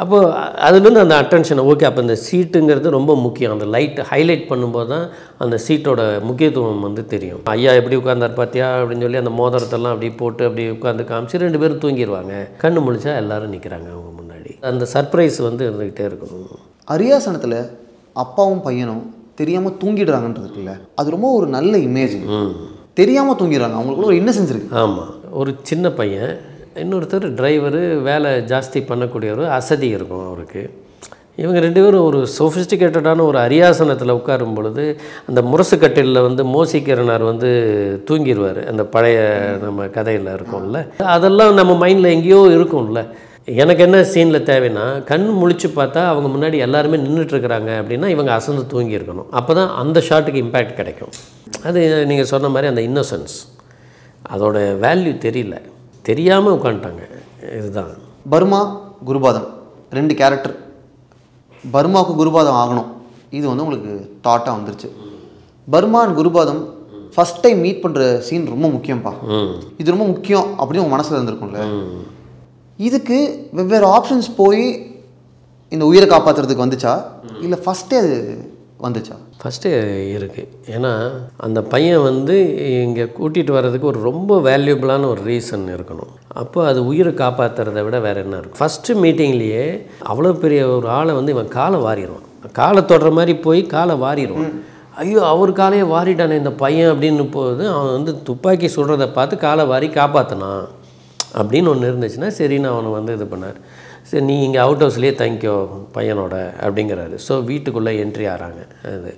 அப்போது அதுலேருந்து அந்த அட்டென்ஷன் ஓகே, அப்போ இந்த சீட்டுங்கிறது ரொம்ப முக்கியம். அந்த லைட் ஹைலைட் பண்ணும்போது தான் அந்த சீட்டோட முக்கியத்துவம் வந்து தெரியும். ஐயா எப்படி உட்காந்தார் பார்த்தியா அப்படின்னு சொல்லி அந்த மோதிரத்தெல்லாம் அப்படி போட்டு அப்படி உட்காந்து காமிச்சு 2 பேரும் தூங்கிடுவாங்க, கண்ணு முழிச்சா எல்லோரும் நிற்கிறாங்க அவங்க முன்னாடி. அந்த சர்ப்ரைஸ் வந்து இருந்துக்கிட்டே இருக்கணும். அரியாசனத்தில் அப்பாவும் பையனும் தெரியாமல் தூங்கிடுறாங்கன்றது இருக்குல்ல, அது ரொம்ப ஒரு நல்ல இமேஜ். தெரியாமல் தூங்கிடுறாங்க, அவங்களுக்குள்ள ஒரு இன்னசென்ஸ் இருக்குது. ஆமாம், ஒரு சின்ன பையன், இன்னொருத்தர் டிரைவரு, வேலை ஜாஸ்தி பண்ணக்கூடியவர், அசதி இருக்கும் அவருக்கு. இவங்க 2 பேரும் ஒரு சொஃபிஸ்டிகேட்டடான ஒரு அரியாசனத்தில் உட்காரும் பொழுது அந்த முரசுக்கட்டிலில் வந்து மோசிக்கிறனார் வந்து தூங்கிடுவார். அந்த பழைய நம்ம கதையில் இருக்கும்ல, அதெல்லாம் நம்ம மைண்டில் எங்கேயோ இருக்கும்ல. எனக்கு என்ன சீனில் தேவைன்னா, கண் முழிச்சு பார்த்தா அவங்க முன்னாடி எல்லாருமே நின்றுட்டுருக்குறாங்க அப்படின்னா இவங்க அசந்து தூங்கியிருக்கணும். அப்போ தான் அந்த ஷாட்டுக்கு இம்பேக்ட் கிடைக்கும். அது நீங்கள் சொன்ன மாதிரி அந்த இன்னோசன்ஸ், அதோட வேல்யூ தெரியல, தெரியாமல் உட்காந்துட்டாங்க. இதுதான் பர்மா குருபாதம் 2 கேரக்டர். பர்மாவுக்கு குருபாதம் ஆகணும், இது வந்து உங்களுக்கு தாட்டாக வந்துருச்சு. Burma and Gurupadam first time meet பண்ணுற சீன் ரொம்ப முக்கியம்ப்பா, இது ரொம்ப முக்கியம் அப்படின்னு உங்கள் மனசில் இருந்திருக்கும்ல. இதுக்கு வெவ்வேறு ஆப்ஷன்ஸ் போய் இந்த உயிரை காப்பாற்றுறதுக்கு வந்துச்சா, இல்லை ஃபஸ்ட்டே அது வந்துச்சா? ஃபஸ்ட்டு இருக்குது. ஏன்னா அந்த பையன் வந்து இங்கே கூட்டிகிட்டு வர்றதுக்கு ஒரு ரொம்ப வேல்யூபிளான ஒரு ரீசன் இருக்கணும். அப்போ அது உயிரை காப்பாற்றுறத விட வேறு என்ன இருக்கும்? ஃபஸ்ட்டு மீட்டிங்லேயே அவ்வளோ பெரிய ஒரு ஆளை வந்து இவன் காலை வாரிடுவான், காலை தொடுற மாதிரி போய் காலை வாரிடுவான். ஐயோ அவர் காலையே வாரிட்டானே இந்த பையன் அப்படின்னு போது அவன் வந்து துப்பாக்கி சுடுறதை பார்த்து காலை வாரி காப்பாற்றினான் அப்படின்னு ஒன்று இருந்துச்சுன்னா சரின்னு அவனை வந்து இது பண்ணார். சரி நீ இங்கே அவுட் ஹவுஸ்லேயே தங்கிக்கோ பையனோட அப்படிங்கிறாரு. ஸோ வீட்டுக்குள்ளே என்ட்ரி ஆகிறாங்க. அது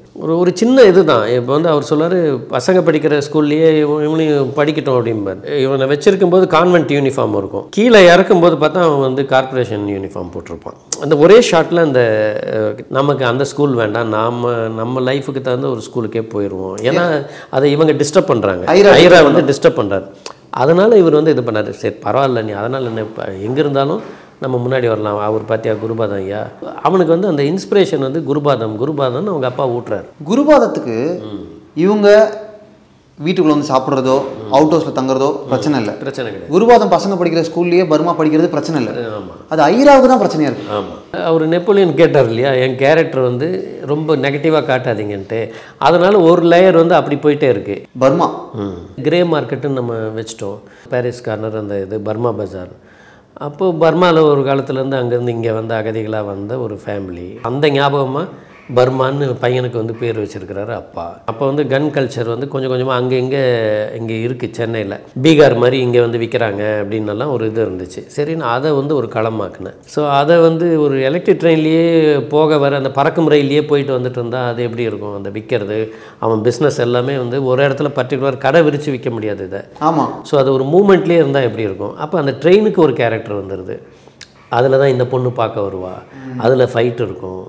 ஒரு சின்ன இது தான். இப்போ வந்து அவர் சொல்லார், பசங்க படிக்கிற ஸ்கூல்லையே இவனையும் படிக்கட்டும் அப்படிம்பார். இவனை வச்சுருக்கும்போது கான்வென்ட் யூனிஃபார்ம் இருக்கும், கீழே இறக்கும்போது பார்த்தா அவன் வந்து கார்ப்பரேஷன் யூனிஃபார்ம் போட்டிருப்பான். அந்த ஒரே ஷாட்டில் அந்த நமக்கு அந்த ஸ்கூல் வேண்டாம், நம்ம லைஃபுக்கு தகுந்த ஒரு ஸ்கூலுக்கே போயிடுவோம். ஏன்னா அதை இவங்க டிஸ்டர்ப் பண்ணுறாங்க, ஐரா வந்து டிஸ்டர்ப் பண்ணுறாரு. அதனால் இவர் வந்து இது பண்ணார், சரி பரவாயில்ல நீ அதனால் என்ன இப்போ எங்கே இருந்தாலும் நம்ம முன்னாடி வரலாம். அவர் பார்த்தியா குருபாதம் ஐயா, அவனுக்கு வந்து அந்த இன்ஸ்பிரேஷன் வந்து குருபாதம்னு அவங்க அப்பா ஊட்டுறாரு. குருபாதத்துக்கு இவங்க வீட்டுக்குள்ளே வந்து சாப்பிட்றதோ அவுட் ஹவுஸில் தங்குறதோ பிரச்சனை கிடையாது. குருபாதம் பசங்க படிக்கிற ஸ்கூல்லேயே பர்மா படிக்கிறது பிரச்சனை இல்லை. ஆமாம், அது ஐராவுக்கு தான் பிரச்சனையாக இருக்குது. ஆமாம், அவர் நெப்போலியன் கேட்டார் இல்லையா, என் கேரக்டர் வந்து ரொம்ப நெகட்டிவாக காட்டாதீங்கன்ட்டு. அதனால் ஒரு லேயர் வந்து அப்படி போயிட்டே இருக்குது. பர்மா கிரே மார்க்கெட்டுன்னு நம்ம வச்சிட்டோம், பாரிஸ் கார்னர் அந்த இது பர்மா பஜார். அப்போது பர்மாவில் ஒரு காலத்துலேருந்து அங்கேருந்து இங்கே வந்த அகதிகளாக வந்த ஒரு ஃபேமிலி, அந்த ஞாபகமாக பர்மான்னு பையனுக்கு வந்து பேர் வச்சுருக்கிறாரு அப்பா. அப்போ வந்து கன் கல்ச்சர் வந்து கொஞ்சம் கொஞ்சமாக இங்கே இருக்குது சென்னையில். பீகார் மாதிரி இங்கே வந்து விற்கிறாங்க அப்படின்னலாம் ஒரு இது இருந்துச்சு. சரி நான் அதை வந்து ஒரு களமாக்குனேன். ஸோ அதை வந்து ஒரு எலக்ட்ரிக் ட்ரெயின்லேயே போக வர அந்த பறக்கும் ரயிலையே போயிட்டு வந்துட்டு இருந்தால் அது எப்படி இருக்கும்? அந்த விற்கிறது அவன் பிஸ்னஸ் எல்லாமே வந்து ஒரு இடத்துல பர்டிகுலர் கடை விரித்து விற்க முடியாது இதை. ஆமாம். ஸோ அது ஒரு மூமெண்ட்லேயே இருந்தால் எப்படி இருக்கும்? அப்போ அந்த ட்ரெயினுக்கு ஒரு கேரக்டர் வந்துடுது, அதில் தான் இந்த பொண்ணு பார்க்க வருவா, அதில் ஃபைட் இருக்கும்.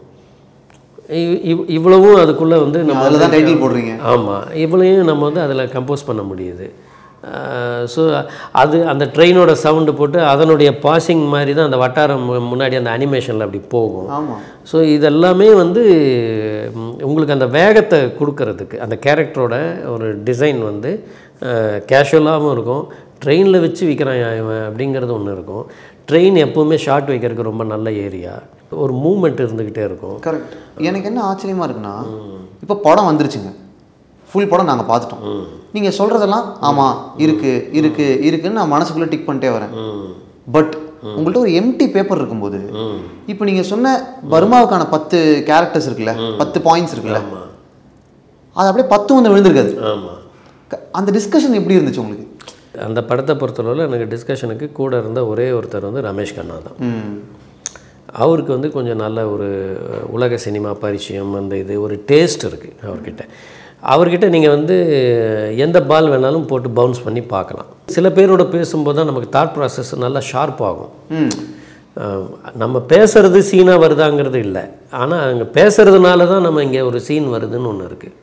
இவ்வளவும் அதுக்குள்ளே வந்து நம்ம அதில் தான் டைட்டில் போடுறீங்க. ஆமாம், இவ்வளையும் நம்ம வந்து அதில் கம்போஸ் பண்ண முடியுது. ஸோ அது அந்த ட்ரெயினோட சவுண்டு போட்டு அதனுடைய பாசிங் மாதிரி தான் அந்த வட்டாரம் முன்னாடி அந்த அனிமேஷனில் அப்படி போகும். ஆமாம். ஸோ இதெல்லாமே வந்து உங்களுக்கு அந்த வேகத்தை கொடுக்கறதுக்கு அந்த கேரக்டரோட ஒரு டிசைன் வந்து கேஷுவலாகவும் இருக்கும். ட்ரெயினில் வச்சு விற்கிறான் இவன் அப்படிங்கிறது ஒன்று இருக்கும். ட்ரெயின் எப்போவுமே ஷார்ட் வைக்கிறதுக்கு ரொம்ப நல்ல ஏரியா, ஒரு மூமெண்ட் இருந்துக்கிட்டே இருக்கும். கரெக்ட். எனக்கு என்ன ஆச்சரியமாக இருக்குன்னா, இப்போ படம் வந்துருச்சுங்க, ஃபுல் படம் நாங்கள் பார்த்துட்டோம். நீங்கள் சொல்கிறதெல்லாம் ஆமாம் இருக்குன்னு நான் மனசுக்குள்ளே டிக் பண்ணிட்டே வரேன். பட் உங்கள்கிட்ட ஒரு எம்டி பேப்பர் இருக்கும்போது, இப்போ நீங்கள் சொன்ன பர்மாவுக்கான 10 கேரக்டர்ஸ் இருக்குல்ல, 10 பாயிண்ட்ஸ் இருக்குல்ல, அது அப்படியே 10 வந்து விழுந்திருக்காது. ஆமாம். அந்த டிஸ்கஷன் எப்படி இருந்துச்சு உங்களுக்கு? அந்த படத்தை பொறுத்தளவில் எனக்கு டிஸ்கஷனுக்கு கூட இருந்த ஒரே ஒருத்தர் வந்து ரமேஷ் கண்ணா தான். அவருக்கு வந்து கொஞ்சம் நல்ல ஒரு உலக சினிமா பரிச்சயம், அந்த இது ஒரு டேஸ்ட் இருக்குது அவர்கிட்ட நீங்கள் வந்து எந்த பால் வேணாலும் போட்டு பவுன்ஸ் பண்ணி பார்க்கலாம். சில பேரோட பேசும்போது தான் நமக்கு தாட் ப்ராசஸ் நல்லா ஷார்ப் ஆகும். நம்ம பேசுகிறது சீனாக வருதாங்கிறது இல்லை, ஆனால் அங்கே பேசுகிறதுனால தான் நம்ம இங்கே ஒரு சீன் வருதுன்னு ஒன்று இருக்குது.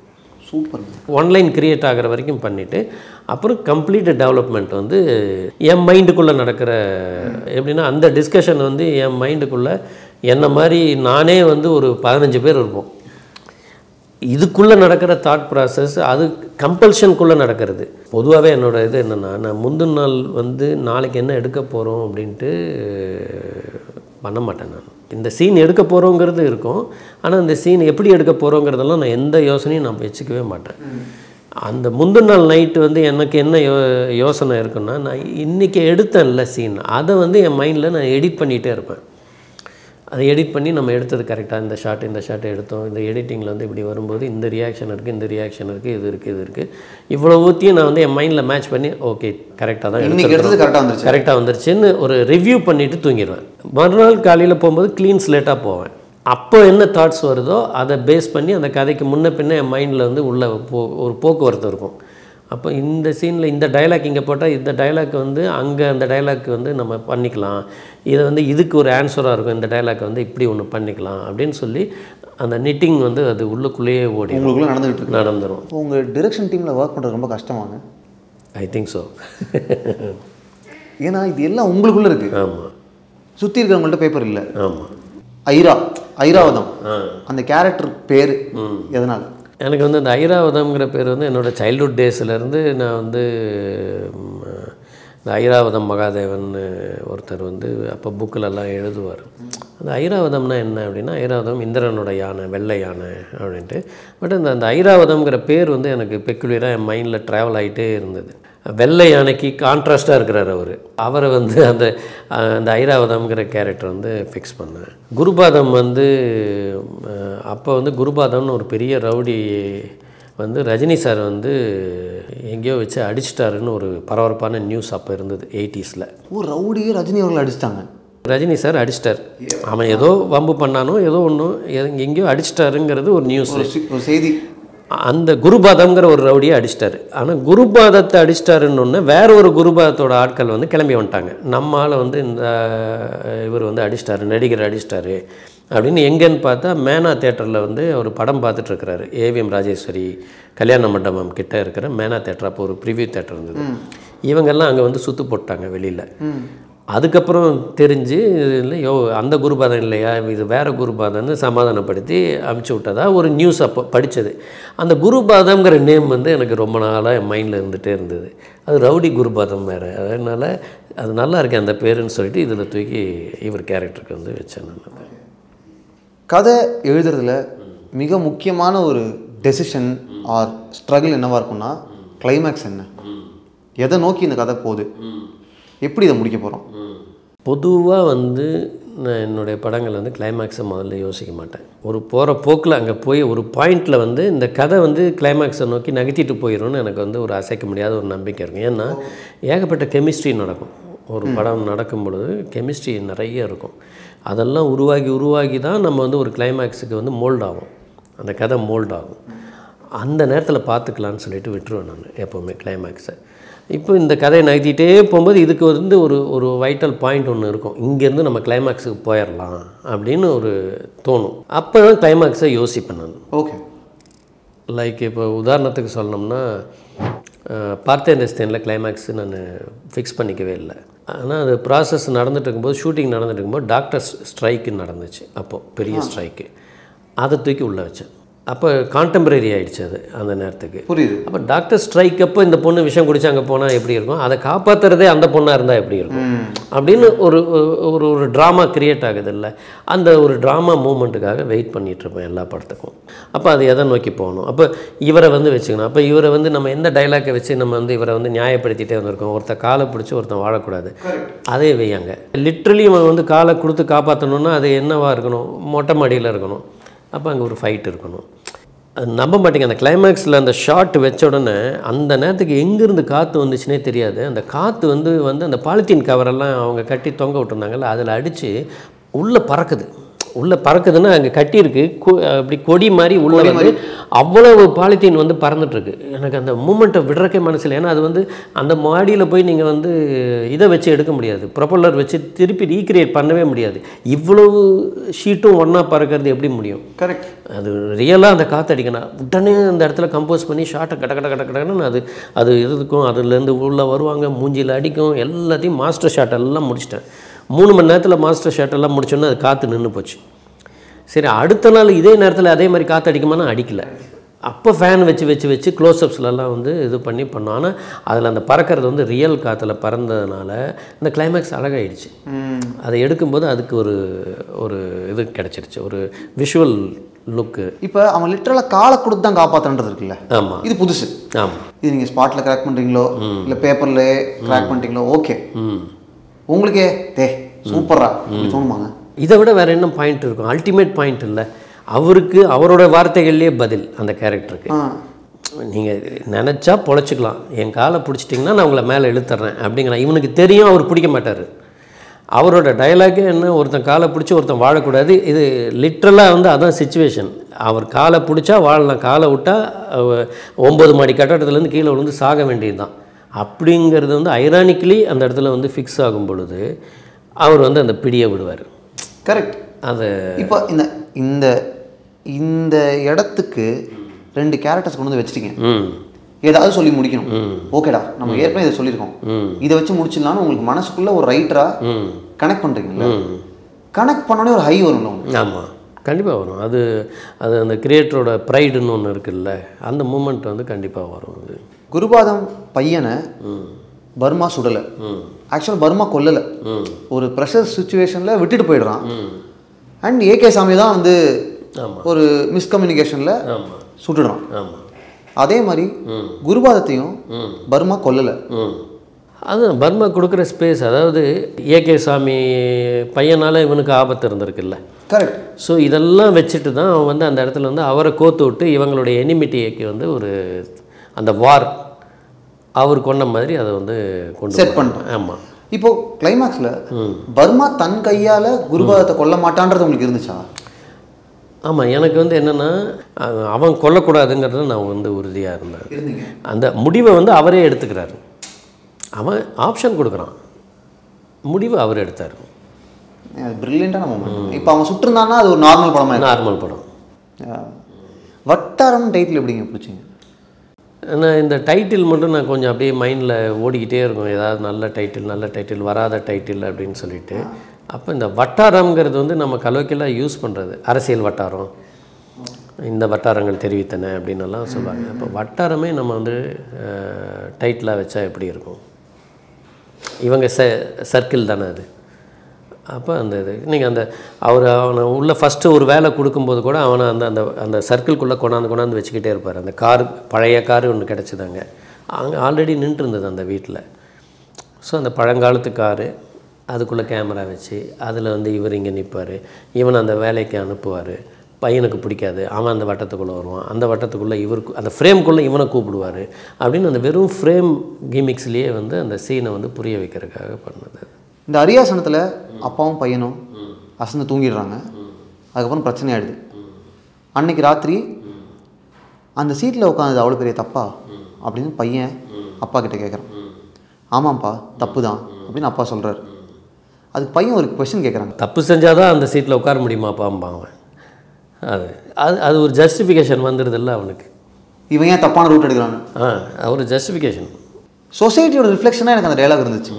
சூப்பர். ஒன்லைன் க்ரியேட் ஆகிற வரைக்கும் பண்ணிவிட்டு அப்புறம் கம்ப்ளீட் டெவலப்மெண்ட் வந்து என் மைண்டுக்குள்ளே நடக்கிற எப்படின்னா அந்த டிஸ்கஷன் வந்து என் மைண்டுக்குள்ளே என்ன மாதிரி நானே வந்து ஒரு 15 பேர் இருப்போம். இதுக்குள்ளே நடக்கிற தாட் ப்ராசஸ் அது கம்பல்ஷனுக்குள்ளே நடக்கிறது. பொதுவாகவே என்னோடய இது என்னென்னா, நான் முந்தின நாள் வந்து நாளைக்கு என்ன எடுக்க போகிறோம் அப்படின்ட்டு பண்ண மாட்டேன். நான் இந்த சீன் எடுக்க போகிறோங்கிறது இருக்கும், ஆனால் இந்த சீன் எப்படி எடுக்க போகிறோங்கிறதெல்லாம் நான் எந்த யோசனையும் நான் வச்சுக்கவே மாட்டேன். அந்த முந்தின நாள் நைட்டு வந்து எனக்கு என்ன யோசனை இருக்குன்னா, நான் இன்றைக்கி எடுத்தேன்ல சீன், அதை வந்து என் மைண்டில் நான் எடிட் பண்ணிகிட்டே இருப்பேன். அதை எடிட் பண்ணி நம்ம எடுத்தது கரெக்டாக, இந்த ஷாட்டை எடுத்தோம், இந்த எடிட்டிங்கில் வந்து இப்படி வரும்போது இந்த ரியாக்ஷன் இருக்குது, இந்த ரியாக்ஷன் இருக்குது, இது இருக்குது இவ்வளோ ஊற்றியும் நான் வந்து என் மைண்டில் மேட்ச் பண்ணி ஓகே கரெக்டாக தான் எடுத்து கரெக்டாக வந்துருச்சுன்னு ஒரு ரிவ்யூ பண்ணிவிட்டு தூங்கிடுவேன். மறுநாள் காலையில் போகும்போது க்ளீன் ஸ்லேட்டாக போவேன். அப்போ என்ன தாட்ஸ் வருதோ அதை பேஸ் பண்ணி அந்த கதைக்கு முன்ன பின்ன என் மைண்டில் வந்து உள்ள ஒரு போக்குவரத்து இருக்கும். அப்போ இந்த சீனில் இந்த டைலாக் இங்கே போட்டால் இந்த டைலாக் வந்து அங்கே அந்த டைலாக் வந்து நம்ம பண்ணிக்கலாம், இதை வந்து இதுக்கு ஒரு ஆன்சராக இருக்கும், இந்த டைலாக் வந்து இப்படி ஒன்று பண்ணிக்கலாம் அப்படின்னு சொல்லி அந்த நிட்டிங் வந்து அது உள்ளுக்குள்ளேயே ஓடி உங்களுக்குள்ளே நடந்துடும். உங்கள் டிரெக்ஷன் டீமில் ஒர்க் பண்ணுறது ரொம்ப கஷ்டமாங்க? I think so. ஏன்னா இது எல்லாம் உங்களுக்குள்ளே இருக்குது. ஆமாம். சுற்றி இருக்கிறவங்கள்ட்ட பேப்பர் இல்லை. ஆமாம். ஐராவதம் அந்த கேரக்டர் பேர் எதனால்? எனக்கு வந்து அந்த ஐராவதம்ங்கிற பேர் வந்து என்னோடய சைல்ட்ஹுட் டேஸ்லேருந்து நான் வந்து இந்த ஐராவதம் மகாதேவன் ஒருத்தர் வந்து அப்போ புக்கிலெல்லாம் எழுதுவார். அந்த ஐராவதம்னா என்ன அப்படின்னா, ஐராவதம் இந்திரனோட யானை, வெள்ளை யானை அப்படின்ட்டு. பட் அந்த ஐராவதம்ங்கிற பேர் வந்து எனக்கு பெக்குலியராக என் மைண்டில் ட்ராவல் ஆகிட்டே இருந்தது. வெள்ளை யானைக்கு கான்ட்ராஸ்ட்டாக இருக்கிறார் அவரை வந்து அந்த ஐராவதம்ங்கிற கேரக்டர் வந்து ஃபிக்ஸ் பண்ணேன். குருபாதம் வந்து அப்போ வந்து குருபாதம்னு ஒரு பெரிய ரவுடி வந்து ரஜினி சார் வந்து எங்கேயோ வச்சு அடிச்சிட்டாருன்னு ஒரு பரபரப்பான நியூஸ் அப்போ இருந்தது 80s. ரவுடியே ரஜினி அவர்கள் அடிச்சிட்டாங்க. ரஜினி சார் அடிச்சிட்டார், அவன் ஏதோ வம்பு பண்ணானோ ஏதோ ஒன்று எங்கேயோ அடிச்சிட்டாருங்கிறது ஒரு நியூஸ், ஒரு செய்தி. அந்த குருபாதம்ங்கிற ஒரு ரவுடியை அடிச்சிட்டாரு. ஆனால் குருபாதத்தை அடிச்சிட்டாருன்னு வேற ஒரு குருபாதத்தோட ஆட்கள் வந்து கிளம்பி வந்துட்டாங்க. நம்மால் வந்து இந்த இவர் வந்து அடிச்சிட்டாரு, நடிகர் அடிச்சிட்டாரு அப்படின்னு. எங்கேன்னு பார்த்தா மேனா தேட்டரில் வந்து ஒரு படம் பார்த்துட்ருக்கிறாரு. ஏவிஎம் ராஜேஸ்வரி கல்யாண மண்டபம் கிட்டே இருக்கிற மேனா தேட்டர், அப்போ ஒரு ப்ரிவியூ தேட்டர் இருந்தது. இவங்கெல்லாம் அங்கே வந்து சுற்று போட்டாங்க வெளியில். அதுக்கப்புறம் தெரிஞ்சு இல்லையோ அந்த குருபாதம் இல்லையா, இது வேறு குருபாதம்னு சமாதானப்படுத்தி அமுச்சு விட்டதா ஒரு நியூஸ் அப்போ படித்தது. அந்த குருபாதம்ங்கிற நேம் வந்து எனக்கு ரொம்ப நாளாக என் மைண்டில் இருந்துகிட்டே இருந்தது. அது ரவுடி குருபாதம் வேறு, அதனால் அது நல்லா இருக்கேன் அந்த பேருன்னு சொல்லிட்டு இதில் தூக்கி இவர் கேரக்டருக்கு வந்து வச்சேன். நான் கதை எழுதுறதுல மிக முக்கியமான ஒரு டெசிஷன் ஆர் ஸ்ட்ரகிள் என்னவாக இருக்குன்னா, கிளைமேக்ஸ் என்ன, எதை நோக்கி இந்த கதை போகுது, எப்படி இதை முடிக்க போகிறோம். பொதுவாக வந்து நான் என்னுடைய படங்கள் வந்து கிளைமேக்ஸை முதல்ல யோசிக்க மாட்டேன். ஒரு போகிற போக்கில் அங்கே போய் ஒரு பாயிண்டில் வந்து இந்த கதை வந்து கிளைமேக்ஸை நோக்கி நகர்த்திட்டு போயிடும்னு எனக்கு வந்து ஒரு அசைக்க முடியாத ஒரு நம்பிக்கை இருக்கும். ஏன்னா ஏகப்பட்ட கெமிஸ்ட்ரி நடக்கும். ஒரு படம் நடக்கும் பொழுது கெமிஸ்ட்ரி நிறைய இருக்கும். அதெல்லாம் உருவாகி தான் நம்ம வந்து ஒரு கிளைமேக்ஸுக்கு வந்து மோல்ட் ஆகும், அந்த கதை மோல்ட் ஆகும். அந்த நேரத்தில் பார்த்துக்கலான்னு சொல்லிட்டு விட்டுருவேன் நான் எப்போவுமே கிளைமேக்ஸை. இப்போ இந்த கதையை நகர்த்திட்டே போகும்போது இதுக்கு வந்து ஒரு வைட்டல் பாயிண்ட் ஒன்று இருக்கும், இங்கேருந்து நம்ம கிளைமேக்ஸுக்கு போயிடலாம் அப்படின்னு ஒரு தோணும். அப்போ தான் கிளைமேக்ஸை யோசிப்பேன் நான். ஓகே. லைக் இப்போ உதாரணத்துக்கு சொல்லணும்னா பார்த்தேன் கிளைமேக்ஸு நான் ஃபிக்ஸ் பண்ணிக்கவே இல்லை. ஆனால் அது ப்ராசஸ் நடந்துட்டு இருக்கும்போது, ஷூட்டிங் நடந்துட்டு இருக்கும்போது டாக்டர் ஸ்ட்ரைக்கு நடந்துச்சு. அப்போது பெரிய ஸ்ட்ரைக்கு, அதை தூக்கி உள்ளே வச்சேன். அப்போ கான்டெம்பரரி ஆகிடுச்சு அது அந்த நேரத்துக்கு. புரியுது. அப்போ டாக்டர் ஸ்ட்ரைக் அப்போ இந்த பொண்ணு விஷம் குடிச்சு அங்கே போனால் எப்படி இருக்கும், அதை காப்பாற்றுறதே அந்த பொண்ணாக இருந்தால் எப்படி இருக்கும் அப்படின்னு ஒரு ஒரு ஒரு ட்ராமா க்ரியேட் ஆகுது இல்லை. அந்த ஒரு ட்ராமா மூமெண்ட்டுக்காக வெயிட் பண்ணிகிட்ருப்பேன் எல்லா படத்துக்கும். அப்போ அது எதை நோக்கி போகணும், அப்போ இவரை வந்து வச்சுக்கணும். அப்போ இவரை வந்து நம்ம எந்த டைலாக்கை வச்சு நம்ம வந்து இவரை வந்து நியாயப்படுத்திகிட்டே வந்திருக்கோம், ஒருத்தர் காலை பிடிச்சி ஒருத்தன் வாழக்கூடாது, அதே வையாங்க. லிட்ரலி அவன் வந்து காலை கொடுத்து காப்பாற்றணுன்னா அது என்னவாக இருக்கணும், மொட்டை மாடியில் இருக்கணும். அப்போ அங்கே ஒரு ஃபைட் இருக்கணும். அது நம்ப மாட்டேங்க, அந்த கிளைமேக்ஸில் அந்த ஷாட் வச்ச உடனே அந்த நேரத்துக்கு எங்கேருந்து காற்று வந்துச்சுன்னே தெரியாது. அந்த காற்று வந்து அந்த பாலித்தீன் கவரெல்லாம் அவங்க கட்டி தொங்க விட்டுருந்தாங்கல்ல, அதில் அடித்து உள்ளே பறக்குது. உள்ளே பறக்குதுன்னா அங்கே கட்டியிருக்கு, அப்படி கொடி மாதிரி உள்ளே வந்து அவ்வளவு பாலித்தீன் வந்து பறந்துட்டுருக்கு. எனக்கு அந்த மூமெண்ட்டை விடுறக்கே மனசில். ஏன்னா அது வந்து அந்த மாடியில் போய் நீங்கள் வந்து இதை வச்சு எடுக்க முடியாது, ப்ரொப்பல்லர் வச்சு திருப்பி ரீக்ரியேட் பண்ணவே முடியாது. இவ்வளவு ஷீட்டும் ஒன்றா பறக்கிறது எப்படி முடியும்? கரெக்ட். அது ரியலாக அந்த காற்றடிக்கணும். உடனே அந்த இடத்துல கம்போஸ் பண்ணி ஷார்ட்டை கடன்னு அது இருக்கும். அதுலேருந்து உள்ளே வருவாங்க, மூஞ்சியில் அடிக்கும், எல்லாத்தையும் மாஸ்டர் ஷாட் எல்லாம் முடிச்சிட்டேன். 3 மணி நேரத்தில் மாஸ்டர் ஷாட் எல்லாம் முடிச்சோன்னா அது காற்று நின்று போச்சு. சரி, அடுத்த நாள் இதே நேரத்தில் அதே மாதிரி காற்று அடிக்குமானா அடிக்கலை. அப்போ ஃபேன் வச்சு க்ளோஸ்அப்ஸ்லாம் வந்து இது பண்ணோம். ஆனால் அதில் அந்த பறக்கிறது வந்து ரியல் காற்றுல பறந்ததுனால இந்த கிளைமேக்ஸ் அழகாயிடுச்சு. அதை எடுக்கும்போது அதுக்கு ஒரு இது கிடச்சிருச்சு, ஒரு விஷுவல் லுக்கு. இப்போ அவன் லிட்டரலாக காலை கொடுத்து தான் காப்பாற்றுன்றது இருக்குல்ல. ஆமாம், இது புதுசு. ஆமாம். இது நீங்கள் ஸ்பாட்டில் கிராக் பண்ணுறீங்களோ இல்லை பேப்பரில் கிராக் பண்ணுறீங்களோ, ஓகே, உங்களுக்கே சூப்பரா தோணுமாங்க? இதை விட வேறு என்ன பாயிண்ட் இருக்கும்? அல்டிமேட் பாயிண்ட் இல்லை, அவருக்கு அவரோட வார்த்தைகள்லேயே பதில் அந்த கேரக்டருக்கு. நீங்கள் நினச்சா பொழைச்சிக்கலாம், என் காலை பிடிச்சிட்டிங்கன்னா நான் உங்களை மேலே இழுத்துறேன் அப்படிங்கிற. இவனுக்கு தெரியும் அவர் பிடிக்க மாட்டார். அவரோட டைலாக்கே என்ன, ஒருத்தன் காலை பிடிச்சி ஒருத்தன் வாழக்கூடாது. இது லிட்ரலாக வந்து அதான் சிச்சுவேஷன். அவர் காலை பிடிச்சா வாழலாம், காலை விட்டால் 9 மாடி கட்டடத்துலேருந்து கீழே விழுந்து சாக வேண்டியது தான் அப்படிங்கிறது வந்து ஐரானிக்கலி அந்த இடத்துல வந்து ஃபிக்ஸ் ஆகும் பொழுது அவர் வந்து அந்த பிடியை விடுவார். கரெக்ட். அது இப்போ இந்த இந்த இடத்துக்கு 2 கேரக்டர்ஸ் கொண்டு வந்து வச்சுட்டீங்க, ஏதாவது சொல்லி முடிக்கணும். ஓகேடா, நம்ம ஏற்கனவே இதை சொல்லியிருக்கோம், இதை வச்சு முடிச்சிடலான்னு உங்களுக்கு மனசுக்குள்ள ஒரு ரைட்டரா கனெக்ட் பண்ணுறீங்களா? கனெக்ட் பண்ணோடனே ஒரு ஹை வரும். ஆமாம், கண்டிப்பாக வரும். அது அந்த கிரியேட்டரோட ப்ரைடுன்னு ஒன்று இருக்குல்ல, அந்த மூமெண்ட் வந்து கண்டிப்பாக வரும். அது குருபாதம் பையனை பர்மா சுடலை, ஆக்சுவலாக பர்மா கொல்லலை, ஒரு ப்ரெஷர் சுச்சுவேஷனில் விட்டுட்டு போயிடுறான். அண்ட் ஏகே சாமி தான் வந்து ஒரு மிஸ்கம்யூனிகேஷனில் சுட்டுடுறான். அதே மாதிரி குருபாதத்தையும் பர்மா கொல்லலை. அது பர்மா கொடுக்குற ஸ்பேஸ், அதாவது ஏகே சாமி பையனால் இவனுக்கு ஆபத்து இருந்திருக்குல்ல. கரெக்ட். ஸோ இதெல்லாம் வச்சுட்டு தான் அவன் வந்து அந்த இடத்துல வந்து அவரை கோத்து விட்டு இவங்களுடைய எனிமிட்டிக்கு வந்து ஒரு அந்த வார் அவர் கொண்ட மாதிரி அதை வந்து கொண்டு செட் பண்ணுறான். ஆமாம். இப்போது கிளைமேக்ஸில் பர்மா தன் கையால் குருபாதத்தை கொல்ல மாட்டான்றது உங்களுக்கு இருந்துச்சா? ஆமாம், எனக்கு வந்து என்னென்னா அவன் கொல்லக்கூடாதுங்கிறத நான் வந்து உறுதியாக இருந்தேன். அந்த முடிவை வந்து அவரே எடுத்துக்கிறாரு. அவன் ஆப்ஷன் கொடுக்குறான், முடிவு அவர் எடுத்தார். பிரில்லியண்டான மூமெண்ட். இப்போ அவன் சுட்டுருந்தான்னா அது ஒரு நார்மல் படமாக? நார்மல் படம். வட்டாரம் டைட்டில் எப்படிங்க பிடிச்சிங்க? நான் இந்த டைட்டில் மட்டும் நான் கொஞ்சம் அப்படியே மைண்டில் ஓடிக்கிட்டே இருக்கும், ஏதாவது நல்ல டைட்டில் வராத டைட்டில் அப்படின்னு சொல்லிட்டு. அப்போ இந்த வட்டாரங்கிறது வந்து நம்ம கலோக்கியலாக யூஸ் பண்ணுறது, அரசியல் வட்டாரம், இந்த வட்டாரங்கள் தெரிவித்தன அப்படின்னெல்லாம் சொல்லுவாங்க. அப்போ வட்டாரமே நம்ம வந்து டைட்டிலாக வச்சா எப்படி இருக்கும்? இவங்க சர்க்கிள் தானே அது. அப்போ அந்த இது நீங்கள் அவனை உள்ள ஃபஸ்ட்டு ஒரு வேலை கொடுக்கும்போது கூட அவனை அந்த சர்க்கிள்குள்ளே கொண்டாந்து வச்சுக்கிட்டே இருப்பார். அந்த பழைய காரு ஒன்று கிடச்சிதாங்க, அங்கே ஆல்ரெடி நின்று இருந்தது அந்த வீட்டில். ஸோ அந்த பழங்காலத்து காரு, அதுக்குள்ளே கேமரா வச்சு அதில் வந்து இவர் இங்கே நிற்பார், இவனை அந்த வேலைக்கு அனுப்புவார். பையனுக்கு பிடிக்காது, அவன் அந்த வட்டத்துக்குள்ளே வருவான், அந்த வட்டத்துக்குள்ளே இவருக்கு அந்த ஃப்ரேம்குள்ளே இவனை கூப்பிடுவார் அப்படின்னு அந்த வெறும் ஃப்ரேம் கிமிக்ஸ்லேயே வந்து அந்த சீனை வந்து புரிய வைக்கிறதுக்காக பண்ணது. இந்த அரியாசனத்தில் அப்பாவும் பையனும் அசந்து தூங்கிடுறாங்க. அதுக்கப்புறம் பிரச்சனை ஆகிடுது. அன்னைக்கு ராத்திரி அந்த சீட்டில் உட்காந்தது அவ்வளோ பெரிய தப்பா அப்படின்னு பையன் அப்பா கிட்ட கேட்குறான். ஆமாம்ப்பா தப்பு தான் அப்படின்னு அப்பா சொல்கிறார். அதுக்கு பையன் ஒரு கொஸ்டின் கேட்குறாங்க. தப்பு செஞ்சால் தான் அந்த சீட்டில் உட்கார முடியுமாப்பாம்பா அவன். அது அது அது ஒரு ஜஸ்டிஃபிகேஷன் வந்துடுதில்ல அவனுக்கு. இவன் ஏன் தப்பான ரூட் எடுக்கிறான்னு ஒரு ஜஸ்டிஃபிகேஷன். சொசைட்டியோட ரிஃப்ளெக்ஷனாக எனக்கு அந்த டயலாக் இருந்துச்சு.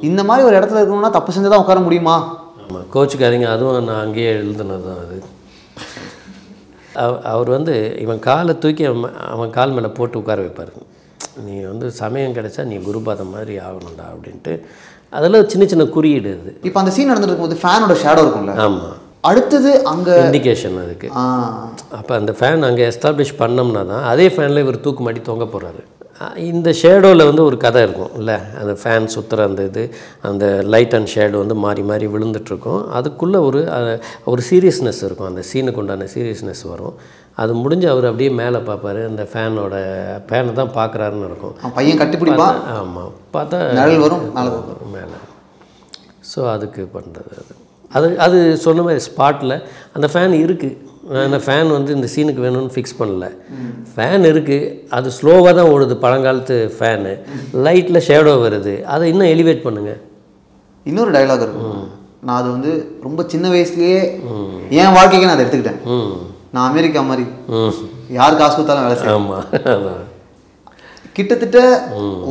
இந்த மாதிரி ஒரு இடத்துல இருக்கணும்னா தப்பு செஞ்சால் தான் உட்கார முடியுமா? ஆமாம், கோச்சுக்காதீங்க, அதுவும் நான் அங்கேயே எழுதுனது தான் அது. அவர் வந்து இவன் காலை தூக்கி அவன் கால் மேலே போட்டு உட்கார வைப்பார். நீ வந்து சமயம் கிடைச்சா நீ குருபாதம் மாதிரி ஆகணும்டா அப்படின்ட்டு. அதில் சின்ன சின்ன குறியீடு அது. இப்போ அந்த சீன் நடந்துட்டு இருக்கும்போது ஃபேனோட ஷேடோ இருக்கும்ல. ஆமாம், அடுத்தது அங்கே இண்டிகேஷன் அதுக்கு. அப்போ அந்த ஃபேன் அங்கே எஸ்டாப்ளிஷ் பண்ணோம்னா தான் அதே ஃபேனில் இவர் தூக்கு மாட்டி தொங்க போகிறாரு. இந்த ஷேடோவில் வந்து ஒரு கதை இருக்கும் இல்லை, அந்த ஃபேன் சுற்றுற அந்த இது, அந்த லைட் அண்ட் ஷேடோ வந்து மாறி மாறி விழுந்துட்டுருக்கும். அதுக்குள்ளே ஒரு சீரியஸ்னஸ் இருக்கும், அந்த சீனுக்கு உண்டான சீரியஸ்னஸ் வரும். அது முடிஞ்சு அவர் அப்படியே மேலே பார்ப்பார், அந்த ஃபேனை தான் பார்க்குறாருன்னு இருக்கும். பையன் கட்டிப்பிடிப்பா. ஆமாம், பார்த்தா நிழல் வரும் மேலே. ஸோ அதுக்கு பண்ணுறது அது சொன்ன மாதிரி ஸ்பாட்டில் அந்த ஃபேன் இருக்குது. அந்த ஃபேன் வந்து இந்த சீனுக்கு வேணும்னு ஃபிக்ஸ் பண்ணல. ஃபேன் இருக்குது, அது ஸ்லோவாக தான் ஓடுது, பழங்காலத்து ஃபேனு. லைட்டில் ஷேடோ வருது, அதை இன்னும் எலிவேட் பண்ணுங்கள். இன்னொரு டைலாக் இருக்கும். நான் அது வந்து ரொம்ப சின்ன வயசுலேயே என் வாழ்க்கைக்கு நான் அதை எடுத்துக்கிட்டேன். நான் அமெரிக்கா மாதிரி யார் காசு கொடுத்தாலும் வேலை செய்யும். ஆமாம், கிட்டத்தட்ட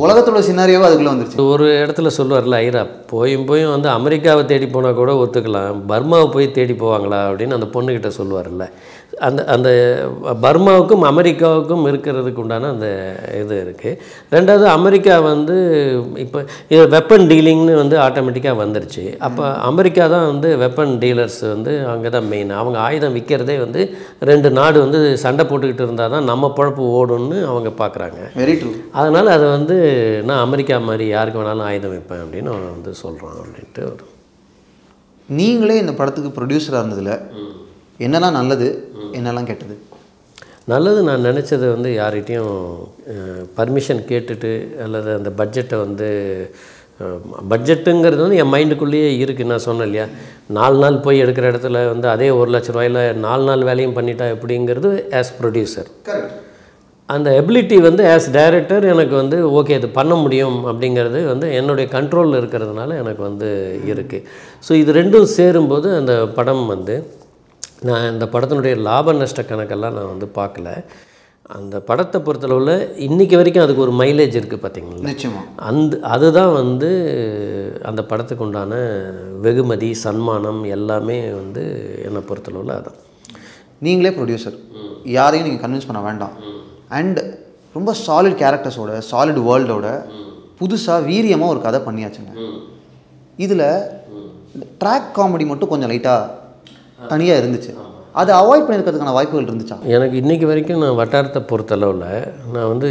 உலகத்தோட சினாரியோவை அதுக்குள்ளே வந்துருச்சு. ஒரு இடத்துல சொல்லுவார்ல ஐரா, போயும் வந்து அமெரிக்காவை தேடி போனால் கூட ஒத்துக்கலாம், பர்மாவை போய் தேடி போவாங்களா அப்படின்னு அந்த பொண்ணுக்கிட்ட சொல்லுவார்ல. அந்த பர்மாவுக்கும் அமெரிக்காவுக்கும் இருக்கிறதுக்கு உண்டான அந்த இது இருக்குது. ரெண்டாவது, அமெரிக்கா வந்து இப்போ இது வெப்பன் டீலிங்னு வந்து ஆட்டோமேட்டிக்காக வந்துருச்சு. அப்போ அமெரிக்கா தான் வந்து வெப்பன் டீலர்ஸ் வந்து அங்கே தான் மெயின். அவங்க ஆயுதம் விற்கிறதே வந்து 2 நாடு வந்து சண்டை போட்டுக்கிட்டு இருந்தால் தான் நம்ம பொழப்பு ஓடுன்னு அவங்க பார்க்குறாங்க. Very true. அதனால் அதை வந்து நான் அமெரிக்கா மாதிரி யாருக்கு வேணாலும் ஆயுதம் வைப்பேன் அப்படின்னு அவன் வந்து சொல்கிறான் அப்படின்ட்டு. நீங்களே இந்த படத்துக்கு ப்ரொடியூசராக இருந்ததில் என்னெல்லாம் நல்லது, என்னெல்லாம் கெட்டது? நல்லது, நான் நினச்சதை வந்து யார்கிட்டையும் பர்மிஷன் கேட்டுட்டு அல்லது அந்த பட்ஜெட்டை வந்து பட்ஜெட்டுங்கிறது வந்து என் மைண்டுக்குள்ளேயே இருக்குது. நான் சொன்னேன் இல்லையா, 4 நாள் போய் எடுக்கிற இடத்துல வந்து அதே 1 லட்ச ரூபாயில் 4 நாள் வேலையும் பண்ணிட்டா எப்படிங்கிறது ஆஸ் ப்ரொடியூசர். அந்த எபிலிட்டி வந்து ஆஸ் டைரக்டர் எனக்கு வந்து ஓகே இது பண்ண முடியும் அப்படிங்கிறது வந்து என்னுடைய கண்ட்ரோலில் இருக்கிறதுனால எனக்கு வந்து இருக்குது. ஸோ இது ரெண்டும் சேரும்போது அந்த படம் வந்து நான் இந்த படத்தினுடைய லாப நஷ்ட கணக்கெல்லாம் நான் வந்து பார்க்கல. அந்த படத்தை பொறுத்தளவில் இன்றைக்கி வரைக்கும் அதுக்கு ஒரு மைலேஜ் இருக்குது பார்த்தீங்களா. நிச்சயமாக அதுதான் வந்து அந்த படத்துக்கு உண்டான வெகுமதி, சன்மானம் எல்லாமே வந்து என்னை பொறுத்தளவில் அதான். நீங்களே ப்ரொடியூசர், யாரையும் நீங்கள் கன்வின்ஸ் பண்ண வேண்டாம். அண்ட் ரொம்ப சாலிட் கேரக்டர்ஸோட, சாலிட் வேர்ல்டோட புதுசாக வீரியமாக ஒரு கதை பண்ணியாச்சுங்க. இதில் ட்ராக் காமெடி மட்டும் கொஞ்சம் லைட்டாக தனியாக இருந்துச்சு. அதை அவாய்ட் பண்ணியிருக்கிறதுக்கான வாய்ப்புகள் இருந்துச்சா? எனக்கு இன்றைக்கி வரைக்கும் நான் வட்டாரத்தை பொறுத்தளவில் நான் வந்து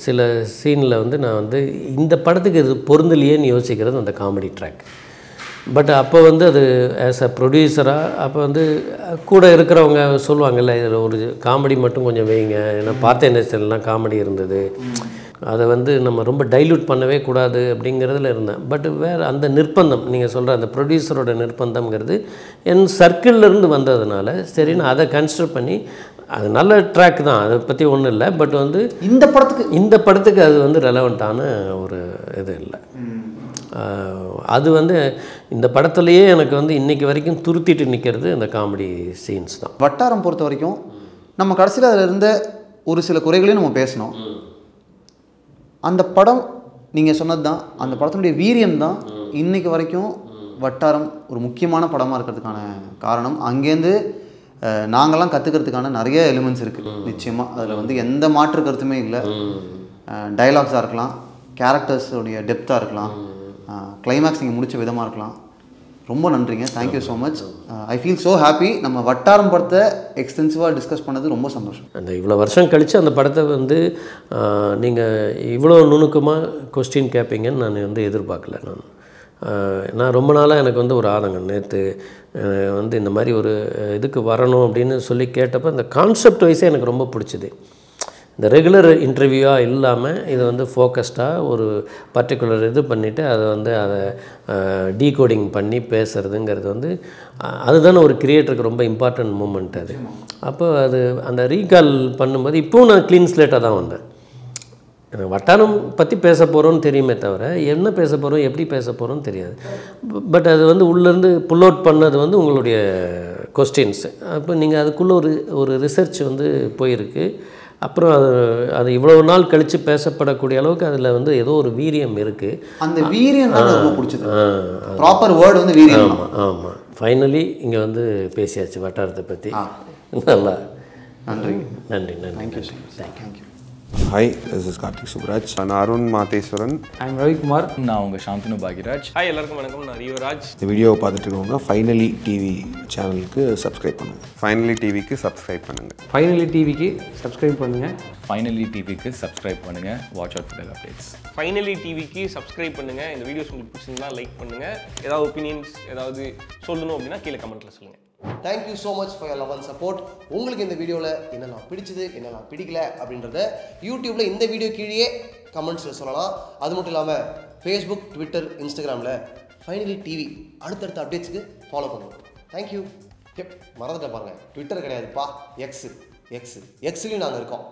சில சீனில் வந்து நான் வந்து இந்த படத்துக்கு இது பொருந்தலையேன்னு யோசிக்கிறது அந்த காமெடி ட்ராக். பட் அப்போ வந்து அது ஆஸ் அ ப்ரொடியூசராக அப்போ வந்து கூட இருக்கிறவங்க சொல்லுவாங்கல்ல, இதில் ஒரு காமெடி மட்டும் கொஞ்சம் வைங்க, ஏன்னா பார்த்த இண்டஸ்ட்ரியல்லாம் காமெடி இருந்தது, அதை வந்து நம்ம ரொம்ப டைல்யூட் பண்ணவே கூடாது அப்படிங்கிறதுல இருந்தேன். பட் வேறு அந்த நிர்பந்தம் நீங்கள் சொல்கிற அந்த ப்ரொடியூசரோட நிர்பந்தம்ங்கிறது என் சர்க்கிள்லேருந்து வந்ததுனால சரி நான் அதை கன்சிடர் பண்ணி, அது நல்ல ட்ராக் தான், அதை பற்றி ஒன்றும் இல்லை. பட் வந்து இந்த படத்துக்கு அது வந்து ரெலவெண்ட்டான ஒரு இது இல்லை. அது வந்து இந்த படத்துலையே எனக்கு வந்து இன்றைக்கி வரைக்கும் துருத்திட்டு நிற்கிறது அந்த காமெடி சீன்ஸ் தான். வட்டாரம் பொறுத்த வரைக்கும் நம்ம கடைசியில் அதில் இருந்த ஒரு சில குறைகளையும் நம்ம பேசணும். அந்த படம் நீங்கள் சொன்னது தான், அந்த படத்தினுடைய வீரியம் தான் இன்றைக்கு வரைக்கும் வட்டாரம் ஒரு முக்கியமான படமாக இருக்கிறதுக்கான காரணம். அங்கேருந்து நாங்கள்லாம் கற்றுக்கிறதுக்கான நிறைய எலிமெண்ட்ஸ் இருக்குது. நிச்சயமாக அதில் வந்து எந்த மாற்று கருத்துமே இல்லை. டைலாக்ஸாக இருக்கலாம், கேரக்டர்ஸோடைய டெப்த்தாக இருக்கலாம், கிளைமேக்ஸ் நீங்கள் முடித்த விதமாக இருக்கலாம். ரொம்ப நன்றிங்க, thank you so much. I feel so happy. நம்ம வட்டாரம் படத்தை எக்ஸ்டென்சிவாக டிஸ்கஸ் பண்ணது ரொம்ப சந்தோஷம். அந்த இவ்வளோ வருஷம் கழித்து அந்த படத்தை வந்து நீங்கள் இவ்வளோ நுணுக்கமாக கொஸ்டின் கேட்பீங்கன்னு நான் வந்து எதிர்பார்க்கல. நான் ரொம்ப நாளாக எனக்கு வந்து ஒரு ஆதங்கம், நேற்று வந்து இந்த மாதிரி ஒரு இதுக்கு வரணும் அப்படின்னு சொல்லி கேட்டப்போ இந்த கான்செப்ட் வைஸே எனக்கு ரொம்ப பிடிச்சிது. இந்த ரெகுலர் இன்டர்வியூவாக இல்லாமல் இதை வந்து ஃபோக்கஸ்டாக ஒரு பர்டிகுலர் இது பண்ணிவிட்டு அதை வந்து அதை டீகோடிங் பண்ணி பேசுகிறதுங்கிறது வந்து அதுதானே ஒரு கிரியேட்டருக்கு ரொம்ப இம்பார்ட்டன்ட் மூமெண்ட் அது. அப்போ அது அந்த ரீகால் பண்ணும்போது இப்போவும் நான் க்ளீன் ஸ்லேட்டாக தான் வந்தேன். வட்டாரம் பற்றி பேச போகிறோன்னு தெரியுமே தவிர என்ன பேச போகிறோம் எப்படி பேச போகிறோன்னு தெரியாது. பட் அது வந்து உள்ளேருந்து புல் அவுட் பண்ணது வந்து உங்களுடைய கொஸ்டின்ஸு. அப்போ நீங்கள் அதுக்குள்ளே ஒரு ரிசர்ச் வந்து போயிருக்கு. அப்புறம் அது இவ்வளோ நாள் கழித்து பேசப்படக்கூடிய அளவுக்கு அதில் வந்து ஏதோ ஒரு வீரியம் இருக்குது. அந்த வீரியம் தான் ரொம்ப பிடிச்சது. ப்ராப்பர் வேர்டு வந்து வீரியம். ஆமாம் ஆமாம். ஃபைனலி இங்கே வந்து பேசியாச்சு வட்டாரத்தை பற்றி. நல்லா நன்றி நன்றி நன்றி. Thank you thank you. Hi, this is Karthik Subraj. நான் அருண் மாதேஸ்வரன். I'm ரவிக்குமார். நான் உங்கள் சாந்தனு பாக்யராஜ். ஹாய் எல்லாருக்கும் வணக்கம், நான் ரியோராஜ். இந்த வீடியோவை பார்த்துட்டு இருக்கவங்க ஃபைனலி டிவி சேனலுக்கு சப்ஸ்கிரைப் பண்ணுங்கள். ஃபைனலி டிவிக்கு சப்ஸ்கிரைப் பண்ணுங்கள். ஃபைனலி டிவிக்கு சப்ஸ்கிரைப் பண்ணுங்கள். ஃபைனலி டிவிக்கு சப்ஸ்கிரைப் பண்ணுங்கள். Watch out for updates. Finally டிவிக்கு சப்ஸ்கிரைப் பண்ணுங்கள். இந்த வீடியோஸ் உங்களுக்கு பிடிச்சிருந்தா லைக் பண்ணுங்கள். ஏதாவது ஒப்பீனியன்ஸ் ஏதாவது சொல்லணும் அப்படின்னா கீழே கமெண்ட்டில் சொல்லுங்கள். Thank you so much for your love and support. உங்களுக்கு இந்த வீடியோவில் என்னெல்லாம் பிடிச்சது என்னெல்லாம் பிடிக்கல அப்படின்றத யூடியூப்பில் இந்த வீடியோ கீழே கமெண்ட்ஸில் சொல்லலாம். அது மட்டும் இல்லாமல் ஃபேஸ்புக், ட்விட்டர், இன்ஸ்டாகிராமில் ஃபைனலி டிவி அடுத்தடுத்த அப்டேட்ஸுக்கு ஃபாலோ பண்ணுவோம். தேங்க்யூ. மறந்துட்டேன் பாருங்கள், ட்விட்டர் கிடையாதுப்பா, எக்ஸுலேயும் நாங்கள் இருக்கோம்.